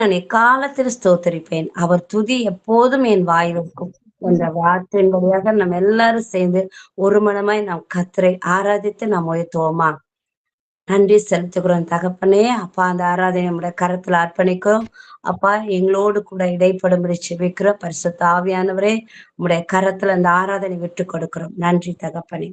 நான் எக்காலத்தில் ஸ்தோத்தரிப்பேன். அவர் துதி எப்போதும் என் வாயில் இருக்கும் என்ற வார்த்தையின் வழியாக நம்ம எல்லாரும் சேர்ந்து ஒரு மனமாய் நாம் கர்த்தரை ஆராதித்து நாம் உயர்த்துவோமா? நன்றி செலுத்துகிறோம் தகப்பனே. அப்பா அந்த ஆராதனை நம்முடைய கரத்துல அர்ப்பணிக்கிறோம். அப்பா எங்களோடு கூட இடைப்படும்படி செபிக்கிறோம். பரிசுத்த ஆவியானவரே உம்முடைய கரத்துல அந்த ஆராதனை விட்டுக் கொடுக்கிறோம். நன்றி தகப்பனே.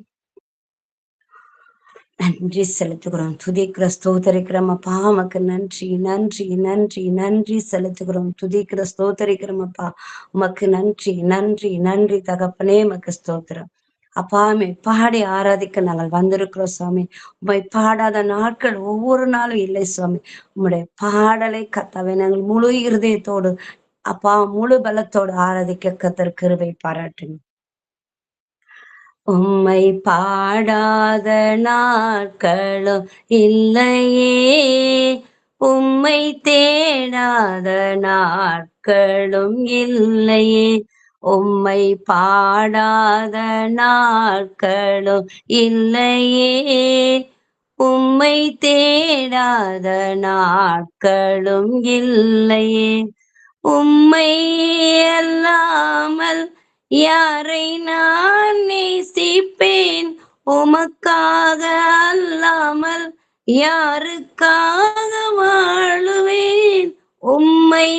நன்றி செலுத்துகிறோம். துதிக்கிற ஸ்தோத்தரிக்கிறோம் அப்பா. உமக்கு நன்றி, நன்றி, நன்றி, நன்றி செலுத்துகிறோம். துதிக்கிற ஸ்தோத்தரிக்கிறோம் அப்பா. உமக்கு நன்றி, நன்றி, நன்றி தகப்பனே. உமக்கு ஸ்தோத்திரம். அப்பா உம்மை பாடி ஆராதிக்க நாங்கள் வந்திருக்கிறோம் சுவாமி. உம்மை பாடாத நாட்கள் ஒவ்வொரு நாளும் இல்லை சுவாமி. உம்முடைய பாடலை கர்த்தாவே நாங்கள் முழு இருதயத்தோடு அப்பா முழு பலத்தோடு ஆராதிக்க கர்த்தர் கிருபை பாராட்டுங்க. உம்மை பாடாத நாட்களும் இல்லையே, உம்மை தேடாத நாட்களும் இல்லையே, உம்மை பாடாத நாட்களும் இல்லையே, உம்மை தேடாத நாட்களும் இல்லையே. உம்மை அல்லாமல் யாரை நான் நேசிப்பேன்? உமக்காக அல்லாமல் யாருக்காக வாழுவேன்? உம்மை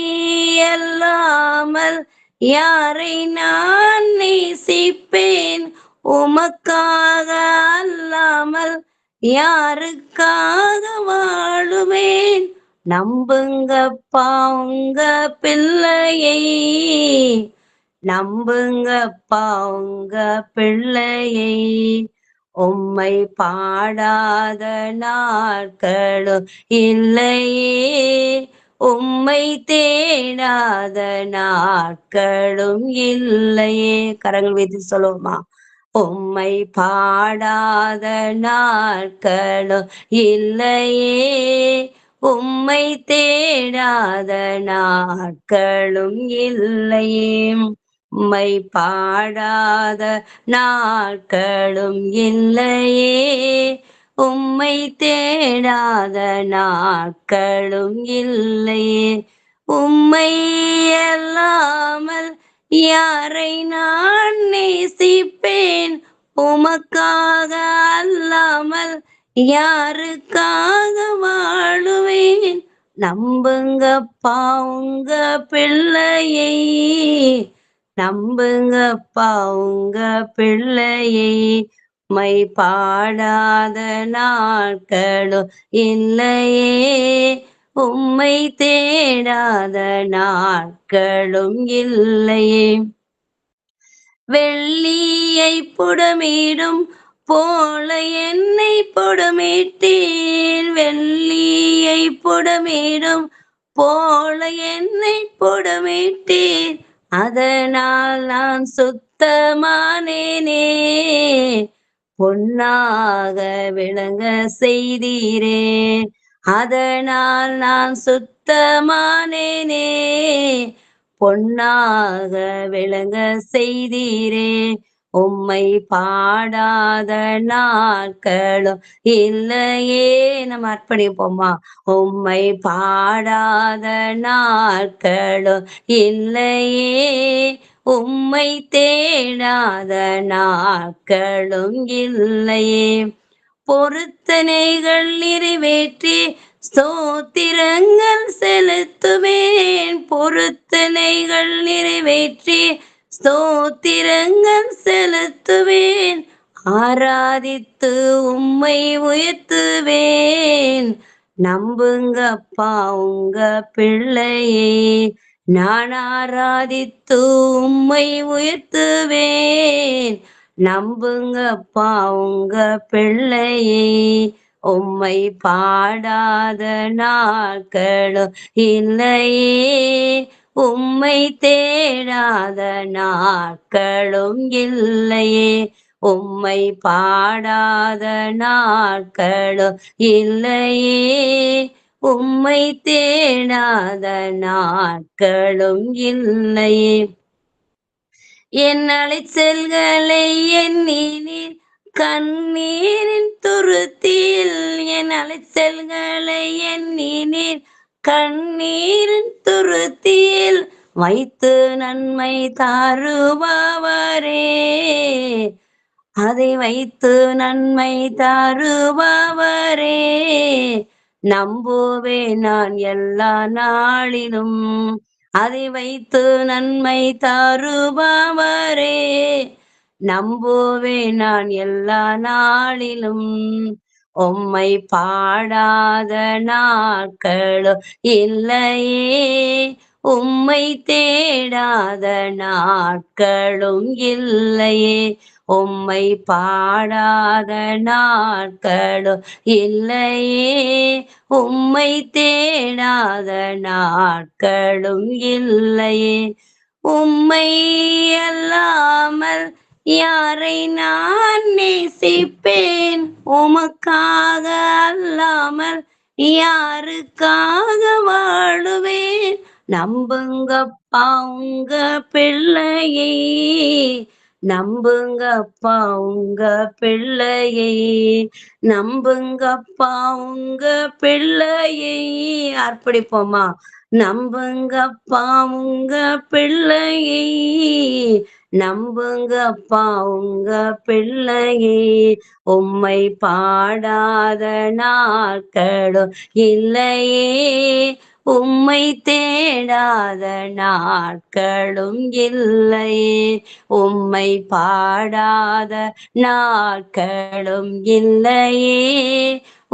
அல்லாமல் யாரை நான் நேசிப்பேன்? உமக்காக அல்லாமல் யாருக்காக வாழுவேன்? நம்புங்கப்பா உங்க பிள்ளையை, நம்புங்கப்பா உங்க பிள்ளையை, உம்மை பாடாத நாட்களும் இல்லையே, உம்மை தேடாத நாட்களும் இல்லையே. கரங்கள் வைத்து சொல்லுவோமா? உம்மை பாடாத நாட்களும் இல்லையே, உம்மை தேடாத நாட்களும் இல்லையே, உம்மை பாடாத நாட்களும் இல்லையே, உம்மை தேடாத நாட்களும் இல்லையே, உம்மை அல்லாமல் யாரை நான் நேசிப்பேன்? உமக்காக அல்லாமல் யாருக்காக வாழுவேன்? நம்புங்கப்பா உங்க பிள்ளையை, நம்புங்கப்பா உங்க பிள்ளையை, மை பாடாத நாட்களும் இல்லையே, உம்மை தேடாத நாட்களும் இல்லையே. வெள்ளியை புடமிடும் போல என்னை புடமிட்டீர், வெள்ளியை புடமிடும் போல என்னை புடமிட்டீர், அதனால் நான் சுத்தமானேனே, பொன்னாக விளங்க செய்தீரே, அதனால் நான் சுத்தமானேனே, பொன்னாக விளங்க செய்தீரே, உம்மை பாடாத நாட்களும் இல்லையே. நம்ம அர்ப்பணிப்போமா? உம்மை பாடாத நாட்களும் இல்லையே, உம்மை தேடாத நாட்களும் இல்லையே, பொருத்தனைகள் நிறைவேற்றி ஸ்தோத்திரங்கள் செலுத்துவேன், பொருத்தனைகள் நிறைவேற்றி ஸ்தோத்திரங்கள் செலுத்துவேன், ஆராதித்து உம்மை உயர்த்துவேன். நம்புங்கப்பா உங்க பிள்ளையை, நான் ஆராதித்து உம்மை உயர்த்துவேன். நம்புங்கப்பா உங்க பிள்ளையை, உம்மை பாடாத நாட்களும் இல்லையே, உம்மை தேடாத நாட்களும் இல்லையே, உம்மை பாடாத நாட்களும் இல்லையே, உம்மை தேடாத நாட்களும் இல்லையே. என் அலைச்சல்களை எண்ணினீர், கண்ணீரின் துருத்தியில் என் அலைச்சல்களை எண்ணினீர், கண்ணீரின் துருத்தியில் வைத்து நன்மை தருபவரே, அதை வைத்து நன்மை தருபவரே, நம்புவேன் நான் எல்லா நாளிலும். அதை வைத்து நன்மை தருபவரே, நம்புவேன் நான் எல்லா நாளிலும். உம்மை பாடாத நாட்களோ இல்லையே, உம்மை தேடாத நாட்களும் இல்லையே, உம்மை பாடாத நாட்களும் இல்லையே, உம்மை தேடாத நாட்களும் இல்லையே. உம்மை அல்லாமல் யாரை நான் நேசிப்பேன், உமக்காக அல்லாமல் யாருக்காக வாழுவேன். நம்புங்கப்பா உங்க பிள்ளையை, நம்புங்கப்பா உங்க பிள்ளையை, நம்புங்கப்பா உங்க பிள்ளையை. அர்ப்பணிப்போமா? நம்புங்கப்பா உங்க பிள்ளையை, நம்புங்கப்பா உங்க பிள்ளையை. உம்மை பாடாத நாட்களும் இல்லையே, உம்மை தேடாத நாட்களும் இல்லையே, உம்மை பாடாத நாட்களும் இல்லையே,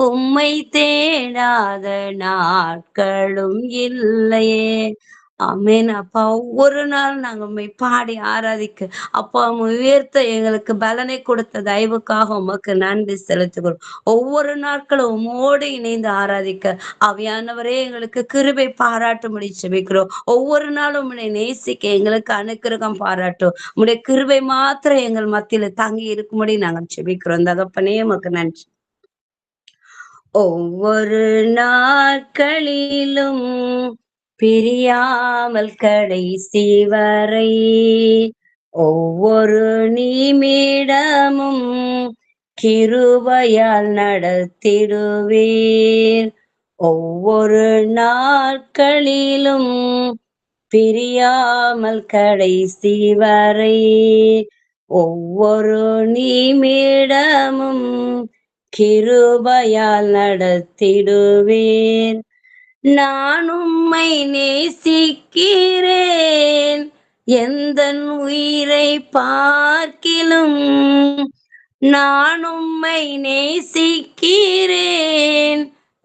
உம்மை தேடாத நாட்களும் இல்லையே. ஆமென். அப்பா, ஒவ்வொரு நாள் நாங்க உம்மை பாடி ஆராதிக்க, அப்பா உம்மை உயர்த்த எங்களுக்கு பலனை கொடுத்த தயவுக்காக உமக்கு நன்றி செலுத்துகிறோம். ஒவ்வொரு நாட்களும் உம்மோடு இணைந்து ஆராதிக்க ஆவியானவரே எங்களுக்கு கிருபை பாராட்டும்படி ஜெபிக்கிறோம். ஒவ்வொரு நாளும் உம்மை நேசிக்க எங்களுக்கு அனுக்கிரகம் பாராட்டும். உம்முடைய கிருபை மாத்திரம் எங்கள் மத்தியில தங்கி இருக்கும்படி நாங்கள் ஜெபிக்கிறோம். தகப்பனே உமக்கு நன்றி. ஒவ்வொரு நாட்களிலும் பிரியாமல் கடைசி வரை, ஒவ்வொரு நிமிடமும் கிருபையால் நடத்திடுவீர். ஒவ்வொரு நாட்களிலும் பிரியாமல் கடைசி வரை, ஒவ்வொரு நிமிடமும் கிருபையால் நடத்திடுவேன். நான் உம்மை நேசிக்கிறேன், எந்தன் உயிரை பார்க்கிலும். நான் உம்மை நேசிக்கிறேன்,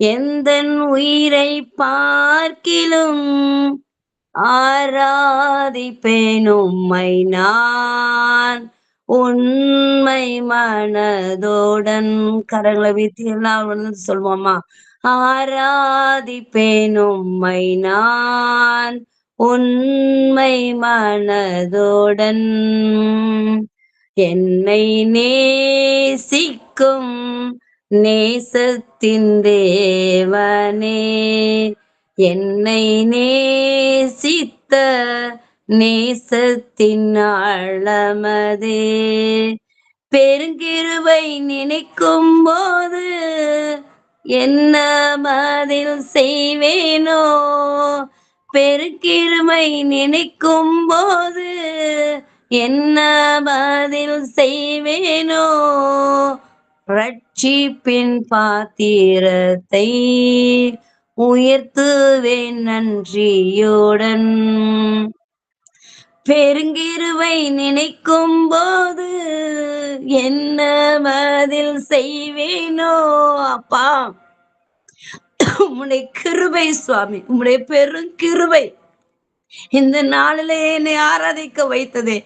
எந்தன் உயிரை பார்க்கிலும். ஆராதிப்பேன் உம்மை நான் உண்மை மனதோடன். கரங்களை வீத்தி எல்லாம் வந்து சொல்வோமா? ஆராதிப்பேன் உம்மை நான் உண்மை மனதோடன். என்னை நேசிக்கும் நேசத்தின் தேவனே, என்னை நேசித்த நேசத்தின் ஆழமதே. பெருங்கிருபை நினைக்கும் போது என்ன பதில் செய்வேனோ, பெருங்கிருபை நினைக்கும் போது என்ன பதில் செய்வேனோ. ரட்சிப்பின் பாத்திரத்தை உயர்த்துவேன் நன்றியுடன். பெருங்கிருவை நினைக்கும் போது என்ன பதில் செய்வேனோ. அப்பா, உம்முடைய கிருபை சுவாமி, உம்முடைய பெருங்கிருபை இந்த நாளிலே என்னை ஆராதிக்க வைத்ததே.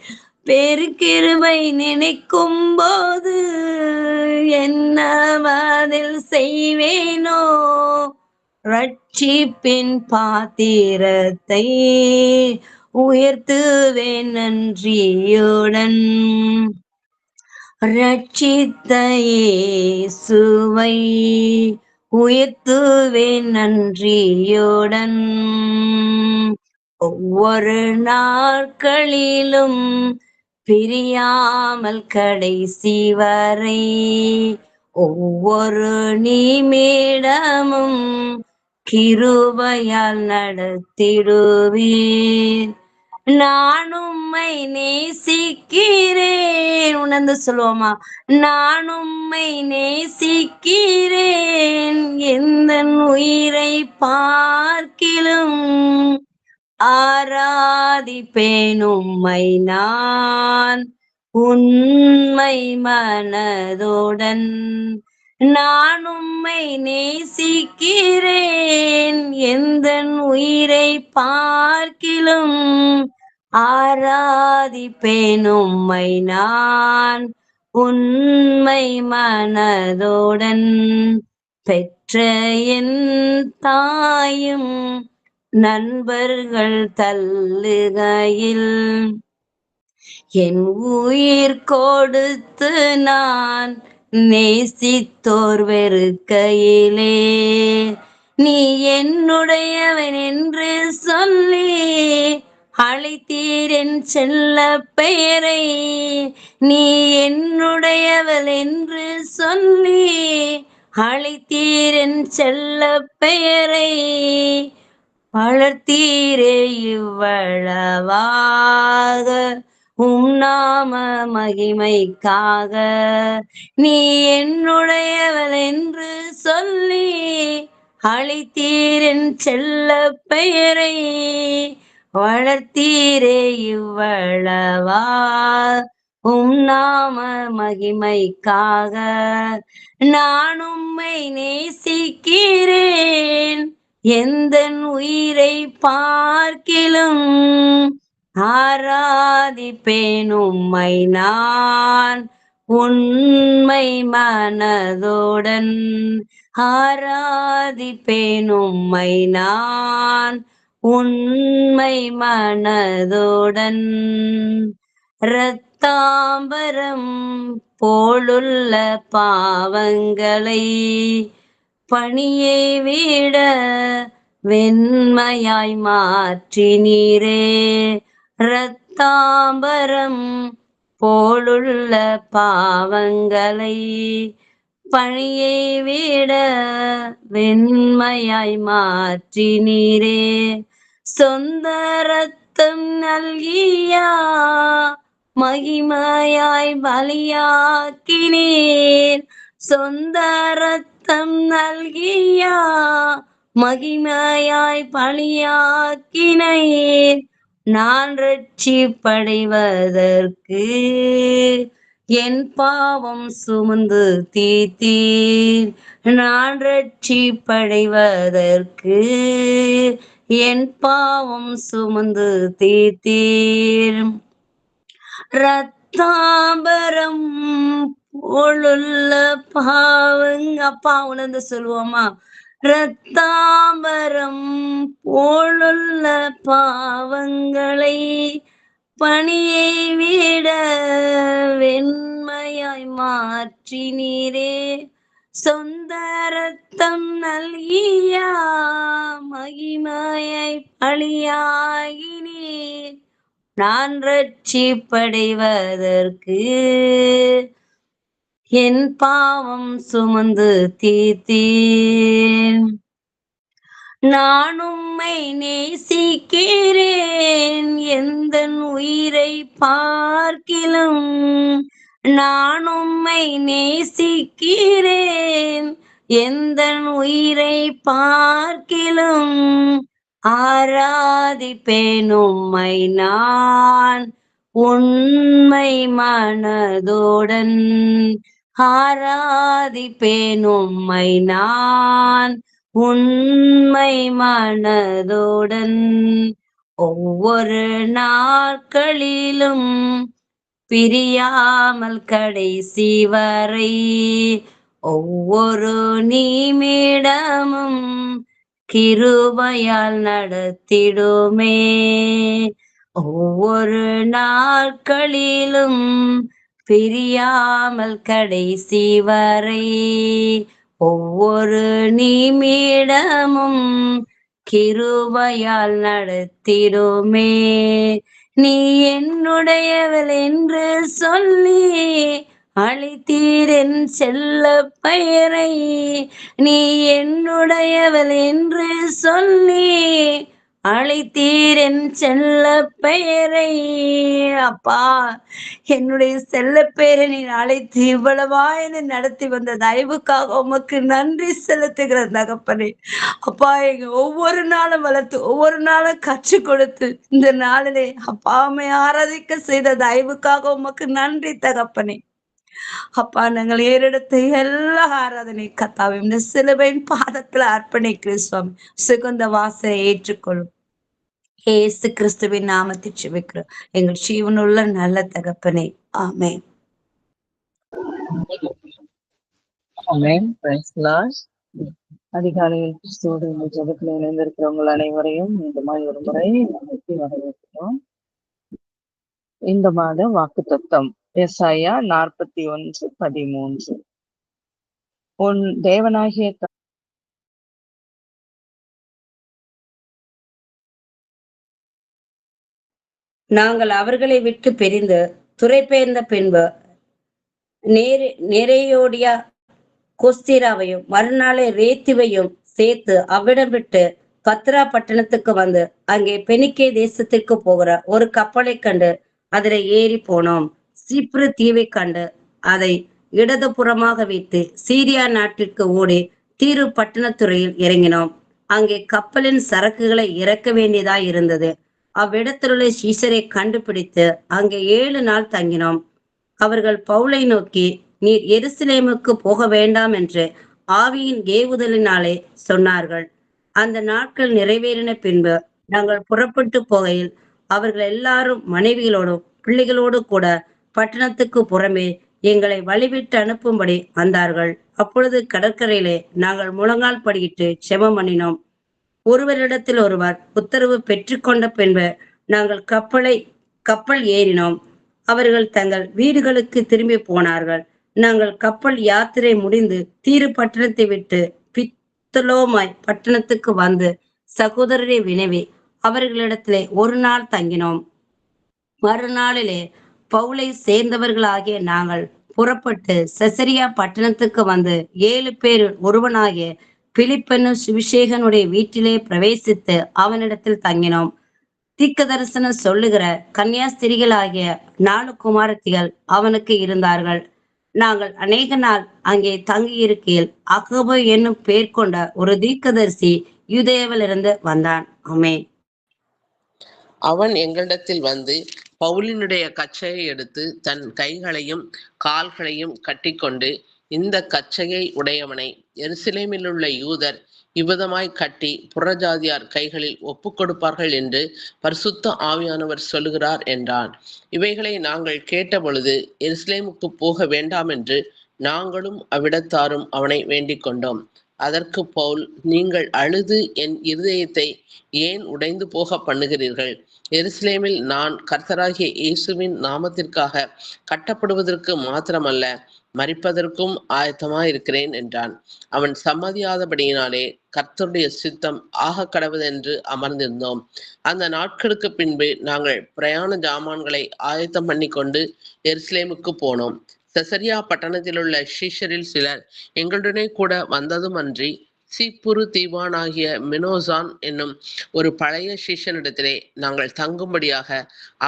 பெருங்கிருபை நினைக்கும் போது என்ன பதில் செய்வேனோ. ரட்சிப்பின் பாத்திரத்தை உயர்த்துவேன் நன்றியுடன். ரட்சித்த இயேசுவை உயர்த்துவேன் நன்றியுடன். ஒவ்வொரு நாட்களிலும் பிரியாமல் கடைசி வரை, ஒவ்வொரு நிமிடமும் கிருபையால் நடத்திடுவீர். நான் உம்மை நேசிக்கிறேன். உணர்ந்து சொல்லுவோமா? நான் உம்மை நேசிக்கிறேன், எந்த உயிரை பார்க்கிலும் ஆராதிப்பேன் உம்மை நான் உண்மை மனதுடன். நான் உம்மை நேசிக்கிறேன், எந்த உயிரை பார்க்கிலும் ஆராதிப்பேன் உம்மை நான் உண்மை மனதுடன். பெற்ற என் தாயும் நண்பர்கள் தள்ளுகையில் என் உயிர் கொடுத்து நான் நேசித்தோர் வெறுக்கையிலே நீ என்னுடையவன் என்று சொல்லி அழைத்தீர் என் செல்ல பெயரை. நீ என்னுடையவள் என்று சொல்லி அழைத்தீர் என் செல்ல பெயரை. வளர்த்தீரே இவ்வளவாக நாம மகிமைக்காக. நீ என்னுடையவள் என்று சொல்லி அழைத்தீர் என் செல்ல பெயரை. வளர்த்தீரே இவ்வளவா நாம மகிமைக்காக. நான் உம்மை நேசிக்கிறேன், எந்த உயிரை பார்க்கிலும் ஆராதிப்பேன் உம்மை நான் உண்மை மனதுடன். ஆராதிப்பேன் உம்மை நான் உண்மை மனதுடன். இரத்தாம்பரம் போலுள்ள பாவங்களை பணியை விட வெண்மையாய் மாற்றினீரே. இரத்தாம்பரம் போலுள்ள பாவங்களை பணியை விட வெண்மையாய் மாற்றினீரே. சொந்த ரத்தம் நல்கியா மகிமையாய் பலியாக்கினீர். சொந்த ரத்தம் நல்கியா மகிமையாய் பலியாக்கினீர். நான் ரட்சிப்படைவதற்கு என் பாவம் சுமந்து தீர்த்தீர். நான் ரட்சிப்படைவதற்கு என் பாவம் சுமந்து தீர்த்தீர். இரத்தாம்பரம் போலுள்ள அப்பா உணர்ந்து சொல்லுவோமா? இரத்தாம்பரம் போலுள்ள பாவங்களை பணியை விட வெண்மையாய் மாற்றினீரே. சொந்த ரத்தம் நல்கியா மகிமையை பலியாகினீர். நான் ரட்சிப்படைவதற்கு என் பாவம் சுமந்து தீர்த்தீர். நான் உம்மை நேசிக்கிறேன், எந்த உயிரை பார்க்கிலும். நான் உம்மை நேசிக்கிறேன், எந்த உயிரை பார்க்கிலும் ஆராதிப்பேன் உம்மை நான் உண்மை மனதுடன். ஆராதிப்பேன் உம்மை நான் உண்மை மனதுடன். ஒவ்வொரு நாட்களிலும் பிரியாமல் கடைசி வரை ஒவ்வொரு நிமிடமும் கிருபையால் நடத்திடுமே. ஒவ்வொரு நாட்களிலும் பிரியாமல் கடைசி வரை ஒவ்வொரு நிமிடமும் கிருபையால் நடத்திடுமே. நீ என்னுடையவள் என்று சொல்லி அழைத்தீர் என் செல்ல பெயரை, நீ என்னுடையவள் என்று சொல்லி அழைத்தீர் என் செல்ல பெயரை. அப்பா, என்னுடைய செல்ல பெயரை நீ அழைத்து இவ்வளவா என்னை நடத்தி வந்த தயவுக்காக உமக்கு நன்றி செலுத்துகிற தகப்பனே. அப்பா, எங்க ஒவ்வொரு நாளும் வளர்த்து ஒவ்வொரு நாளும் கற்றுக் கொடுத்து இந்த நாளிலே அப்பா அம்மை ஆராதிக்க செய்த தயவுக்காக உமக்கு நன்றி தகப்பனே. அப்பா, நாங்கள் ஏறெடுத்த எல்லா ஆராதனை கத்தாவே இந்த சிலுவையின் பாதத்துல அர்ப்பணிக்கிறேன் சுவாமி. சுகந்த வாசனை ஏற்றுக்கொள்ளும் ஏசு கிறிஸ்துவின் நாமத்தில் ஜெபிக்கிறோம் எங்கள் ஜீவனுள்ள நல்ல தகப்பனே, ஆமென். ஆமென். Praise the Lord. அதிகாலையில் கிறிஸ்துவோடு இந்த ஜெபத்தில் இணைந்திருக்கிறவங்கள் அனைவரையும் மீண்டுமாய் ஒரு முறை அழைத்து வரவேற்கிறோம். இந்த மாத வாக்குத்தத்தம் எசாயா 41:13. உன் தேவனாகிய நாங்கள் அவர்களை விட்டு பிரிந்து துறைபெயர்ந்த பின்பு நெரேயோடியா கொஸ்திராவையும் மறுநாளை ரேத்துவையும் சேர்த்து அவ்விடம் விட்டு பத்ரா பட்டணத்துக்கு வந்து அங்கே பெனிக்கே தேசத்திற்கு போகிற ஒரு கப்பலை கண்டு அதில் ஏறி போனோம். சிப்ரு தீவை கண்டு அதை இடதுபுறமாக வைத்து சீரியா நாட்டிற்கு ஓடி தீரு பட்டணத்துறையில் இறங்கினோம். அங்கே கப்பலின் சரக்குகளை இறக்க வேண்டியதாய் இருந்தது. அவ்விடத்திலுள்ள சீசரை கண்டுபிடித்து அங்கே 7 நாள் தங்கினோம். அவர்கள் பவுலை நோக்கி, நீர் எருசலேமுக்கு போக வேண்டாம் என்று ஆவியின் ஏவுதலினாலே சொன்னார்கள். அந்த நாட்கள் நிறைவேறின பின்பு நாங்கள் புறப்பட்டு போகையில் அவர்கள் எல்லாரும் மனைவிகளோடும் பிள்ளைகளோடு கூட பட்டணத்துக்கு புறமே எங்களை வழிவிட்டு அனுப்பும்படி வந்தார்கள். அப்பொழுது கடற்கரையிலே நாங்கள் முழங்கால் படியிட்டு செபம் பண்ணினோம். ஒருவரிடத்தில் ஒருவர் உத்தரவு பெற்றுக்கொண்ட பின்பு நாங்கள் கப்பல் ஏறினோம். அவர்கள் தங்கள் வீடுகளுக்கு திரும்பி போனார்கள். நாங்கள் கப்பல் யாத்திரை முடிந்து தீரு பட்டணத்தை விட்டு பித்தலோமாய் பட்டணத்துக்கு வந்து சகோதரரை வினவி அவர்களிடத்திலே ஒரு நாள் தங்கினோம். மறுநாளிலே பவுலை சேர்ந்தவர்களாகிய நாங்கள் புறப்பட்டு செசரியா பட்டணத்துக்கு வந்து 7 பேர் ஒருவனாகிய பிலிப்பென்னு சுவிசேகனுடைய வீட்டிலே பிரவேசித்து அவனிடத்தில் தங்கினோம். தீர்க்க தரிசனம் சொல்லுகிற கன்னியாஸ்திரிகளாகிய 4 குமாரத்திகள் அவனுக்கு இருந்தார்கள். நாங்கள் அநேக நாள் அங்கே தங்கியிருக்கையில் அகபு என்னும் பேர் கொண்ட ஒரு தீர்க்கதரிசி யூதேயாவிலிருந்து வந்தான். ஆமென். அவன் எங்களிடத்தில் வந்து பவுலினுடைய கச்சையை எடுத்து தன் கைகளையும் கால்களையும் கட்டிக்கொண்டு, இந்த கச்சையை உடையவனை எருசலேமில் உள்ள யூதர் இவ்விதமாய் கட்டி புறஜாதியார் கைகளில் ஒப்புக் கொடுப்பார்கள் என்று பரிசுத்த ஆவியானவர் சொல்லுகிறார் என்றான். இவைகளை நாங்கள் கேட்ட பொழுது எருசலேமுக்கு போக வேண்டாம் என்று நாங்களும் அவ்விடத்தாரும் அவனை வேண்டிக் கொண்டோம். அதற்கு பவுல், நீங்கள் அழுது என் இருதயத்தை ஏன் உடைந்து போக பண்ணுகிறீர்கள்? எருசலேமில் நான் கர்த்தராகிய இயேசுவின் நாமத்திற்காக கட்டப்படுவதற்கு மாத்திரமல்ல, மரிப்பதற்கும் ஆயத்தமாயிருக்கிறேன் என்றான். அவன் சம்மதியாதபடியினாலே கர்த்தருடைய சித்தம் ஆக கடவுதென்று அமர்ந்திருந்தோம். அந்த நாட்களுக்கு பின்பு நாங்கள் பிரயாண ஜாமான்களை ஆயத்தம் பண்ணி கொண்டு எருசலேமுக்கு போனோம். செசரியா பட்டணத்தில் உள்ள சீஷரில் சிலர் எங்களுடனே கூட வந்ததும் அன்றி, சீப்புரு தீவானாகிய மினோசான் என்னும் ஒரு பழைய சீஷனிடத்திலே நாங்கள் தங்கும்படியாக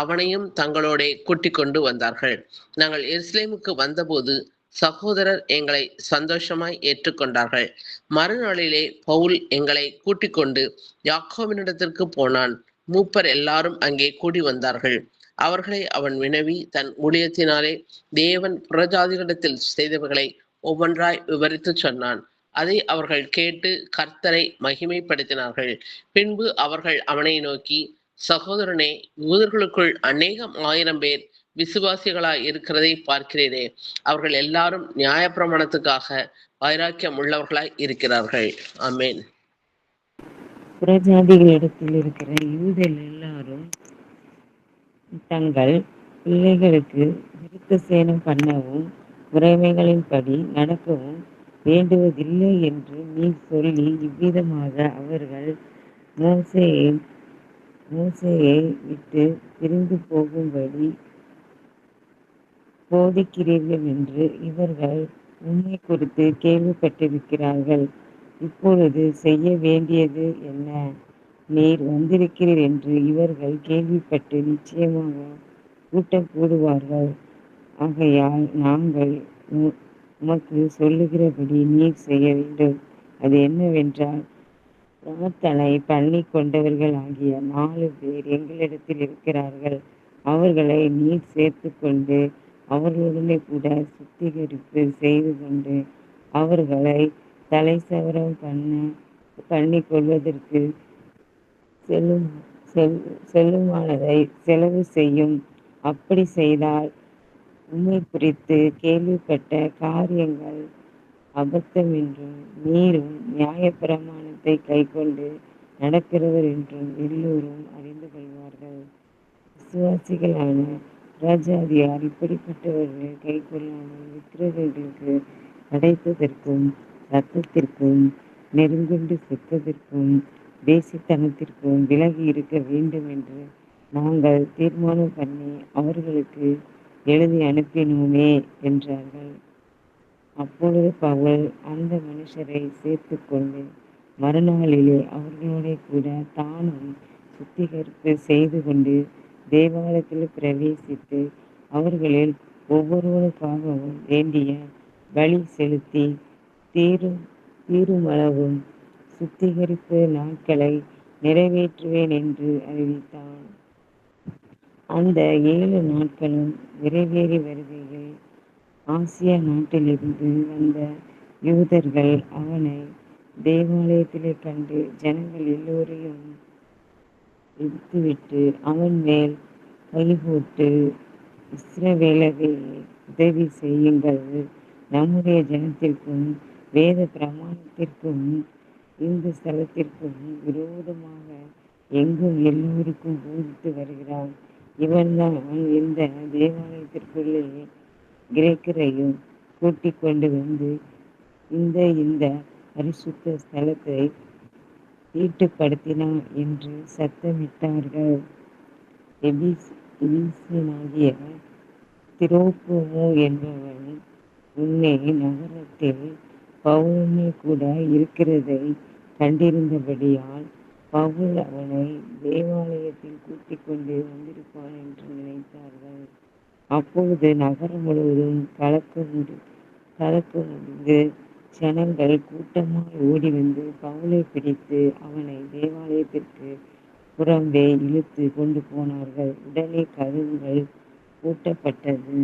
அவனையும் தங்களோட கூட்டிக் கொண்டு வந்தார்கள். நாங்கள் எருசலேமுக்கு வந்தபோது சகோதரர் எங்களை சந்தோஷமாய் ஏற்றுக்கொண்டார்கள். மறுநாளிலே பவுல் எங்களை கூட்டிக் கொண்டு யாக்கோபினிடத்திற்கு போனான். மூப்பர் எல்லாரும் அங்கே கூடி வந்தார்கள். அவர்களை அவன் வினவி தன் ஊழியத்தினாலே தேவன் புறஜாதிகளிடத்தில் செய்தவர்களை ஒவ்வொன்றாய் விவரித்து சொன்னான். அதை அவர்கள் கேட்டு கர்த்தரை மகிமைப்படுத்தினார்கள். பின்பு அவர்கள் அவனை நோக்கி, சகோதரனே, யூதர்களுக்குள் அநேகம் 1000 பேர் விசுவாசிகளாய் இருக்கிறதை பார்க்கிறீரே, அவர்கள் எல்லாரும் நியாயப்பிரமாணத்துக்காக வைராக்கியம் உள்ளவர்களாய் இருக்கிறார்கள். ஆமென். புறஜாதிகளிடத்தில் இருக்கிற யூதர் எல்லாரும் தங்கள் பிள்ளைகளுக்கு விருத்தசேனம் பண்ணவும் முறைமைகளின்படி நடக்கவும் வேண்டுவதில்லை என்று நீ சொல்லி இவ்விதமாக அவர்கள் மோசேயை விட்டு பிரிந்து போகும்படி போதிக்கிறீர்கள் என்று இவர்கள் உம்மை குறித்து கேள்விப்பட்டிருக்கிறார்கள். இப்பொழுது செய்ய வேண்டியது என்ன? நீர் வந்திருக்கிறீர் என்று இவர்கள் கேள்விப்பட்டு நிச்சயமாக கூட்டம் கூடுவார்கள். ஆகையால் நாங்கள் உமக்கு சொல்லுகிறபடி நீர் செய்ய வேண்டும். அது என்னவென்றால், பிரார்த்தனை பண்ணி கொண்டவர்கள் ஆகிய 4 பேர் எங்களிடத்தில் இருக்கிறார்கள். அவர்களை நீர் சேர்த்து கொண்டு அவர்களுடனே கூட சுத்திகரிப்பு செய்து கொண்டு அவர்களை தலைசவரம் பண்ணி கொள்வதற்கு செல்லுமானதை செலவு செய்யும். அப்படி செய்தால் உம்மை குறித்து கேள்விப்பட்ட காரியங்கள் அபத்தம் என்றும் நீரும் நியாயப்பிரமாணத்தை கைக்கொண்டு நடக்கிறவர் என்றும் எல்லோரும் அறிந்து கொள்வார்கள். விசுவாசிகளான ராஜாதியார் இப்படிப்பட்டவர்கள் கைக்கொள்ளாமல் விக்கிரகங்களுக்கு படைத்ததற்கும் இரத்தத்திற்கும் நெருங்கொண்டு செத்ததற்கும் வேசித்தனத்திற்கும் விலகி இருக்க வேண்டும் என்று நாங்கள் தீர்மானம் பண்ணி அவர்களுக்கு எழுதி அனுப்பினோமே என்றார்கள். அப்பொழுது பவுல் அந்த மனுஷரை சேர்த்து கொண்டு மறுநாளிலே அவர்களோட கூட தானும் சுத்திகரிப்பு செய்து கொண்டு தேவாலயத்தில் பிரவேசித்து அவர்களில் ஒவ்வொருவருக்காகவும் வேண்டிய பலி செலுத்தி தீருமளவும் சுத்திகரிப்பு நாட்களை நிறைவேற்றுவேன் என்று அறிவித்தான். அந்த 7 நாட்களும் நிறைவேறி வருகையில் ஆசியா நாட்டிலிருந்து வந்த யூதர்கள் அவனை தேவாலயத்திலே கண்டு ஜனங்கள் எல்லோரையும் இழுத்துவிட்டு அவன் மேல் கைபோட்டு, இஸ்ரவேலரே, உதவி செய்யுங்கள், நம்முடைய ஜனத்திற்கும் வேத பிரமாணத்திற்கும் இந்த ஸ்தலத்திற்கும் விரோதமாக எங்கும் எல்லோருக்கும் போதித்து வருகிறான். இவன்தான் இந்த தேவாலயத்திற்குள்ளே கிரேக்கரையும் கூட்டிக் கொண்டு வந்து இந்த பரிசுத்த ஸ்தலத்தை தீட்டுப்படுத்தினான் என்று சத்தமிட்டார்கள். எபீசியனாகிய திரோப்போமு என்பவன் முன்னே நகரத்தில் பவுலுடனே கூட இருக்கிறதை கண்டிருந்தபடியால் பவுல் அவனை தேவாலயத்தில் கூட்டிக் கொண்டு வந்திருப்பான் என்று நினைத்தார்கள். அப்பொழுது நகரம் முழுவதும் கலக்க முடிந்து ஜனங்கள் கூட்டமாய் ஓடி வந்து பவுலை பிடித்து அவனை தேவாலயத்திற்கு புறம்பே இழுத்து கொண்டு போனார்கள். உடனே கதவுகள் பூட்டப்பட்டது.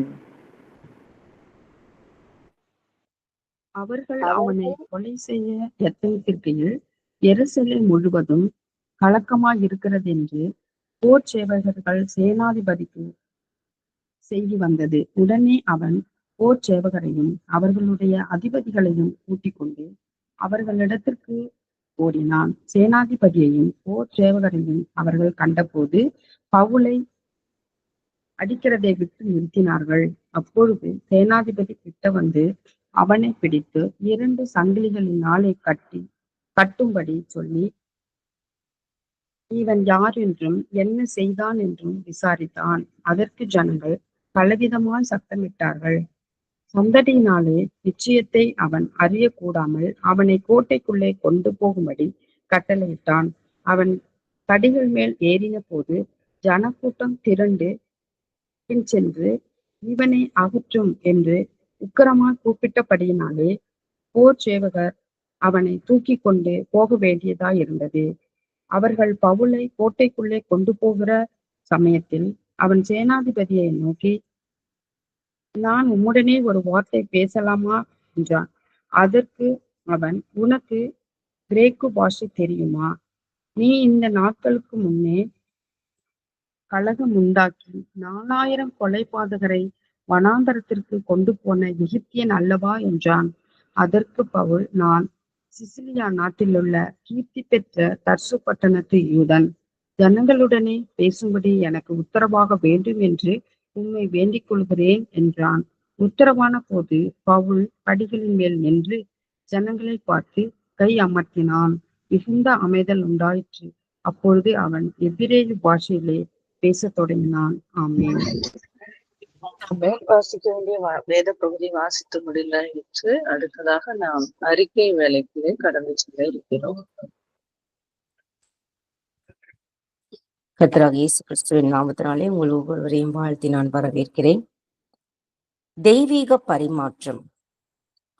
அவர்கள் அவனை கொலை செய்ய எத்தனித்திருக்கையில் எருசலேம் முழுவதும் கலக்கமாயிருக்கிறது என்று போர் சேவகர்கள் சேனாதிபதிக்கு செய்தி வந்தது. உடனே அவன் போர் சேவகரையும் அவர்களுடைய அதிபதிகளையும் கூட்டிக் கொண்டு அவர்களிடத்திற்கு ஓடினான். சேனாதிபதியையும் போர் சேவகரையும் அவர்கள் கண்டபோது பவுலை அடிக்கிறதை விட்டு நிறுத்தினார்கள். அப்பொழுது சேனாதிபதி கிட்ட வந்து அவனை பிடித்து 2 சங்கிலிகளினாலே கட்டும்படி சொல்லி, இவன் யார் என்றும் என்ன செய்தான் என்றும் விசாரித்தான். அதற்கு ஜனங்கள் பலவிதமாய் சத்தமிட்டார்கள். சந்தடியினாலே நிச்சயத்தை அவன் அறியக்கூடாமல் அவனை கோட்டைக்குள்ளே கொண்டு போகும்படி கட்டளையிட்டான். அவன் படிகள் மேல் ஏறின போது ஜனக்கூட்டம் திரண்டு பின் சென்று, இவனை அகற்றும் என்று உக்கிரமாய் கூப்பிட்டபடியினாலே போர் சேவகர் அவனை தூக்கி கொண்டு போக வேண்டியதாய் இருந்தது. அவர்கள் பவுலை கோட்டைக்குள்ளே கொண்டு போகிற சமயத்தில் அவன் சேனாதிபதியை நோக்கி, நான் உம்முடனே ஒரு வார்த்தை பேசலாமா என்றான். அதற்கு அவன், உனக்கு கிரேக்கு பாஷை தெரியுமா? நீ இந்த நாட்களுக்கு முன்னே கலகம் உண்டாக்கி 4000 கொலைபாதகரை வனாந்தரத்திற்கு கொண்டு போன எகிப்தியன் அல்லவா என்றான். அதற்கு பவுல், நான் சிசிலியா நாட்டிலுள்ள கீர்த்தி பெற்ற தர்சு பட்டணத்து யூதன். ஜனங்களுடனே பேசும்படி எனக்கு உத்தரவாக வேண்டும் என்று உம்மை வேண்டிக் கொள்கிறேன் என்றான். உத்தரவான போது பவுல் படிகளின் மேல் நின்று ஜனங்களை பார்த்து கை அமர்த்தினான். மிகுந்த அமைதல் உண்டாயிற்று. அப்பொழுது அவன் எபிரேய பாஷையிலே பேசத் தொடங்கினான். ஆமென். மேல் வாசிக்க வேண்டிய வேத பகுதி வாசித்து முடியலாயிற்று. அடுத்ததாக நாம் அறிக்கை வேலைக்கு கடந்து செல்ல இருக்கிறோம். கர்த்தராகிய இயேசு கிறிஸ்துவின் நாமத்தினாலே உங்கள் ஒவ்வொருவரையும் வாழ்த்தி நான் வரவேற்கிறேன். தெய்வீக பரிமாற்றம்.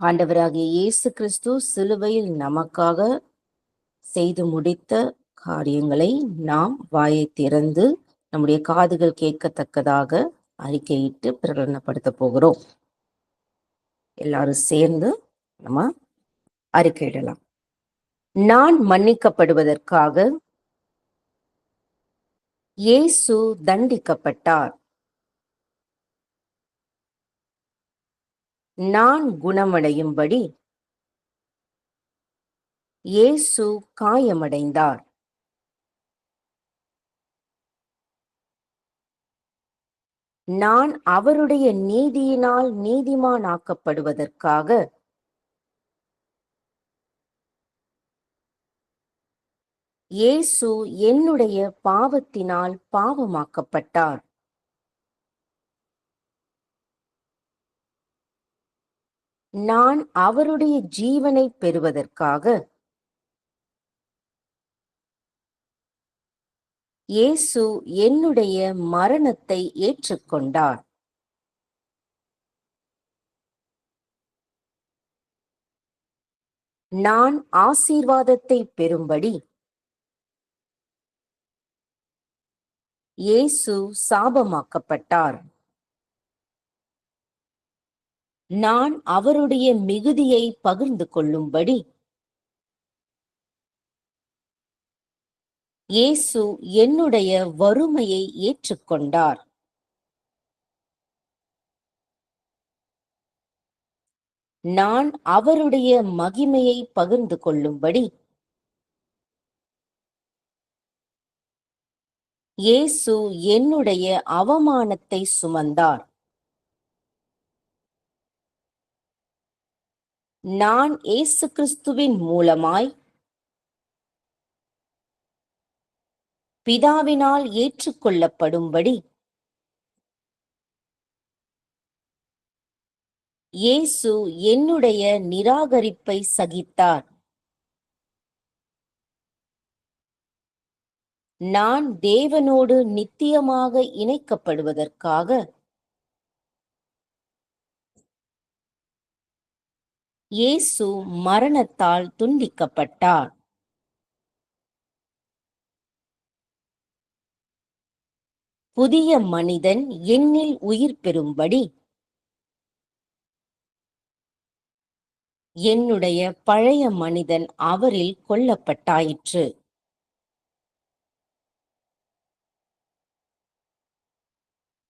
ஆண்டவராகிய இயேசு கிறிஸ்து சிலுவையில் நமக்காக செய்து முடித்த காரியங்களை நாம் வாயை திறந்து நம்முடைய காதுகள் கேட்கத்தக்கதாக அறிக்கையிட்டு பிரகடனப்படுத்த போகிறோம். எல்லாரும் சேர்ந்து நம்ம அறிக்கையிடலாம். நான் மன்னிக்கப்படுவதற்காக இயேசு தண்டிக்கப்பட்டார். நான் குணமடையும்படி இயேசு காயமடைந்தார். நான் அவருடைய நீதியினால் நீதிமானாக்கப்படுவதற்காக இயேசு என்னுடைய பாவத்தினால் பாவமாக்கப்பட்டார். நான் அவருடைய ஜீவனை பெறுவதற்காக இயேசு என்னுடைய மரணத்தை ஏற்றுக்கொண்டார். நான் ஆசீர்வாதத்தை பெறும்படி இயேசு சாபமாக்கப்பட்டார். நான் அவருடைய மிகுதியை பகிர்ந்து கொள்ளும்படி இயேசு என்னுடைய வறுமையை ஏற்றுக்கொண்டார். நான் அவருடைய மகிமையை பகிர்ந்து கொள்ளும்படி இயேசு என்னுடைய அவமானத்தை சுமந்தார். நான் இயேசு கிறிஸ்துவின் மூலமாய் பிதாவினால் ஏற்றுக்கொள்ளப்படும்படி இயேசு என்னுடைய நிராகரிப்பை சகித்தார். நான் தேவனோடு நித்தியமாக இணைக்கப்படுவதற்காக இயேசு மரணத்தால் துண்டிக்கப்பட்டார். புதிய மனிதன் என்னில் உயிர் பெறும்படி என்னுடைய பழைய மனிதன் அவரில் கொல்லப்பட்டாயிற்று.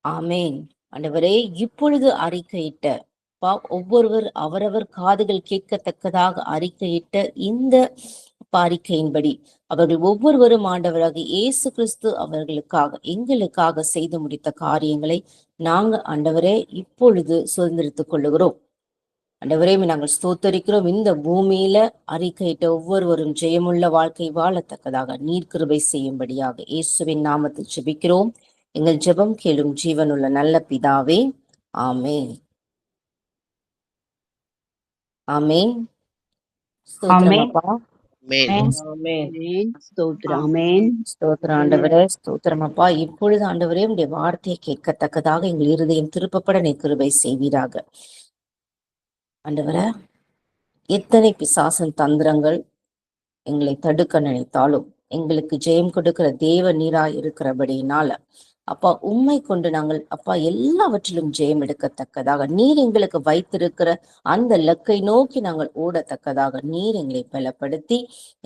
ஆமேன். ஆண்டவரே, இப்பொழுது அறிக்கையிட்ட ஒவ்வொருவர் அவரவர் காதுகள் கேட்கத்தக்கதாக அறிக்கையிட்ட இந்த அறிக்கையின்படி அவர்கள் ஒவ்வொருவரும் ஆண்டவராக இயேசு கிறிஸ்து அவர்களுக்காக எங்களுக்காக செய்து முடித்த காரியங்களை நாங்க ஆண்டவரே இப்பொழுது சுதந்திரித்துக் கொள்ளுகிறோம். ஆண்டவரே, நாங்கள் ஸ்தோத்தரிக்கிறோம். இந்த பூமியில அறிக்கையிட்ட ஒவ்வொருவரும் ஜெயமுள்ள வாழ்க்கை வாழத்தக்கதாக நீர் கிருபை செய்யும்படியாக இயேசுவின் நாமத்தில் ஜெபிக்கிறோம். எங்கள் ஜெபம் கேளும் ஜீவனுள்ள நல்ல பிதாவே. ஆமேன். ஆமேன். ஸ்தோத்திரமப்பா. ஸ்தோத்திரம் ஆண்டவரே, ஸ்தோத்திரமப்பா. இப்பொழுது ஆண்டவரே உடைய வார்த்தையை கேட்கத்தக்கதாக எங்கள் இருதயம் திருப்பப்பட நீ கிருபை செய்வீராக. ஆண்டவரே, எத்தனை பிசாசன் தந்திரங்கள் எங்களை தடுக்க நினைத்தாலும் எங்களுக்கு ஜெயம் கொடுக்கிற தேவ நீராய் இருக்கிறபடினால அப்பா உம்மை கொண்டு நாங்கள் அப்பா எல்லாவற்றிலும் ஜெயம் எடுக்கத்தக்கதாக நீர் எங்களுக்கு வைத்திருக்கிற அந்த லக்கை நோக்கி நாங்கள் ஓடத்தக்கதாக நீர் எங்களை பலப்படுத்தி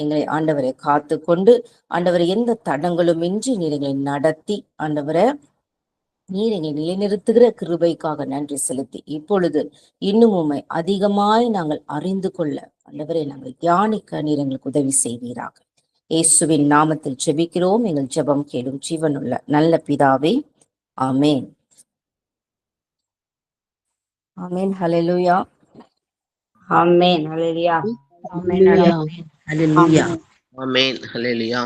எங்களை ஆண்டவரை காத்து கொண்டு ஆண்டவரை எந்த தடங்களும் இன்றி நீர் எங்களை நடத்தி ஆண்டவரை நீர் எங்களை நிலைநிறுத்துகிற கிருபைக்காக நன்றி செலுத்தி இப்பொழுது இன்னும் உம்மை அதிகமாய் நாங்கள் அறிந்து கொள்ள ஆண்டவரை நாங்கள் தியானிக்க நீர் எங்களுக்கு உதவி செய்வீராக. இயேசுவின் நாமத்தில் ஜெபிக்கிறோம். எங்கள் ஜெபம் கேளும் ஜீவனுள்ள நல்ல பிதாவே. ஆமேன். ஆமேன். ஹல்லேலூயா. ஆமென். ஹல்லேலூயா. ஹல்லேலூயா. ஆமென். ஹல்லேலூயா.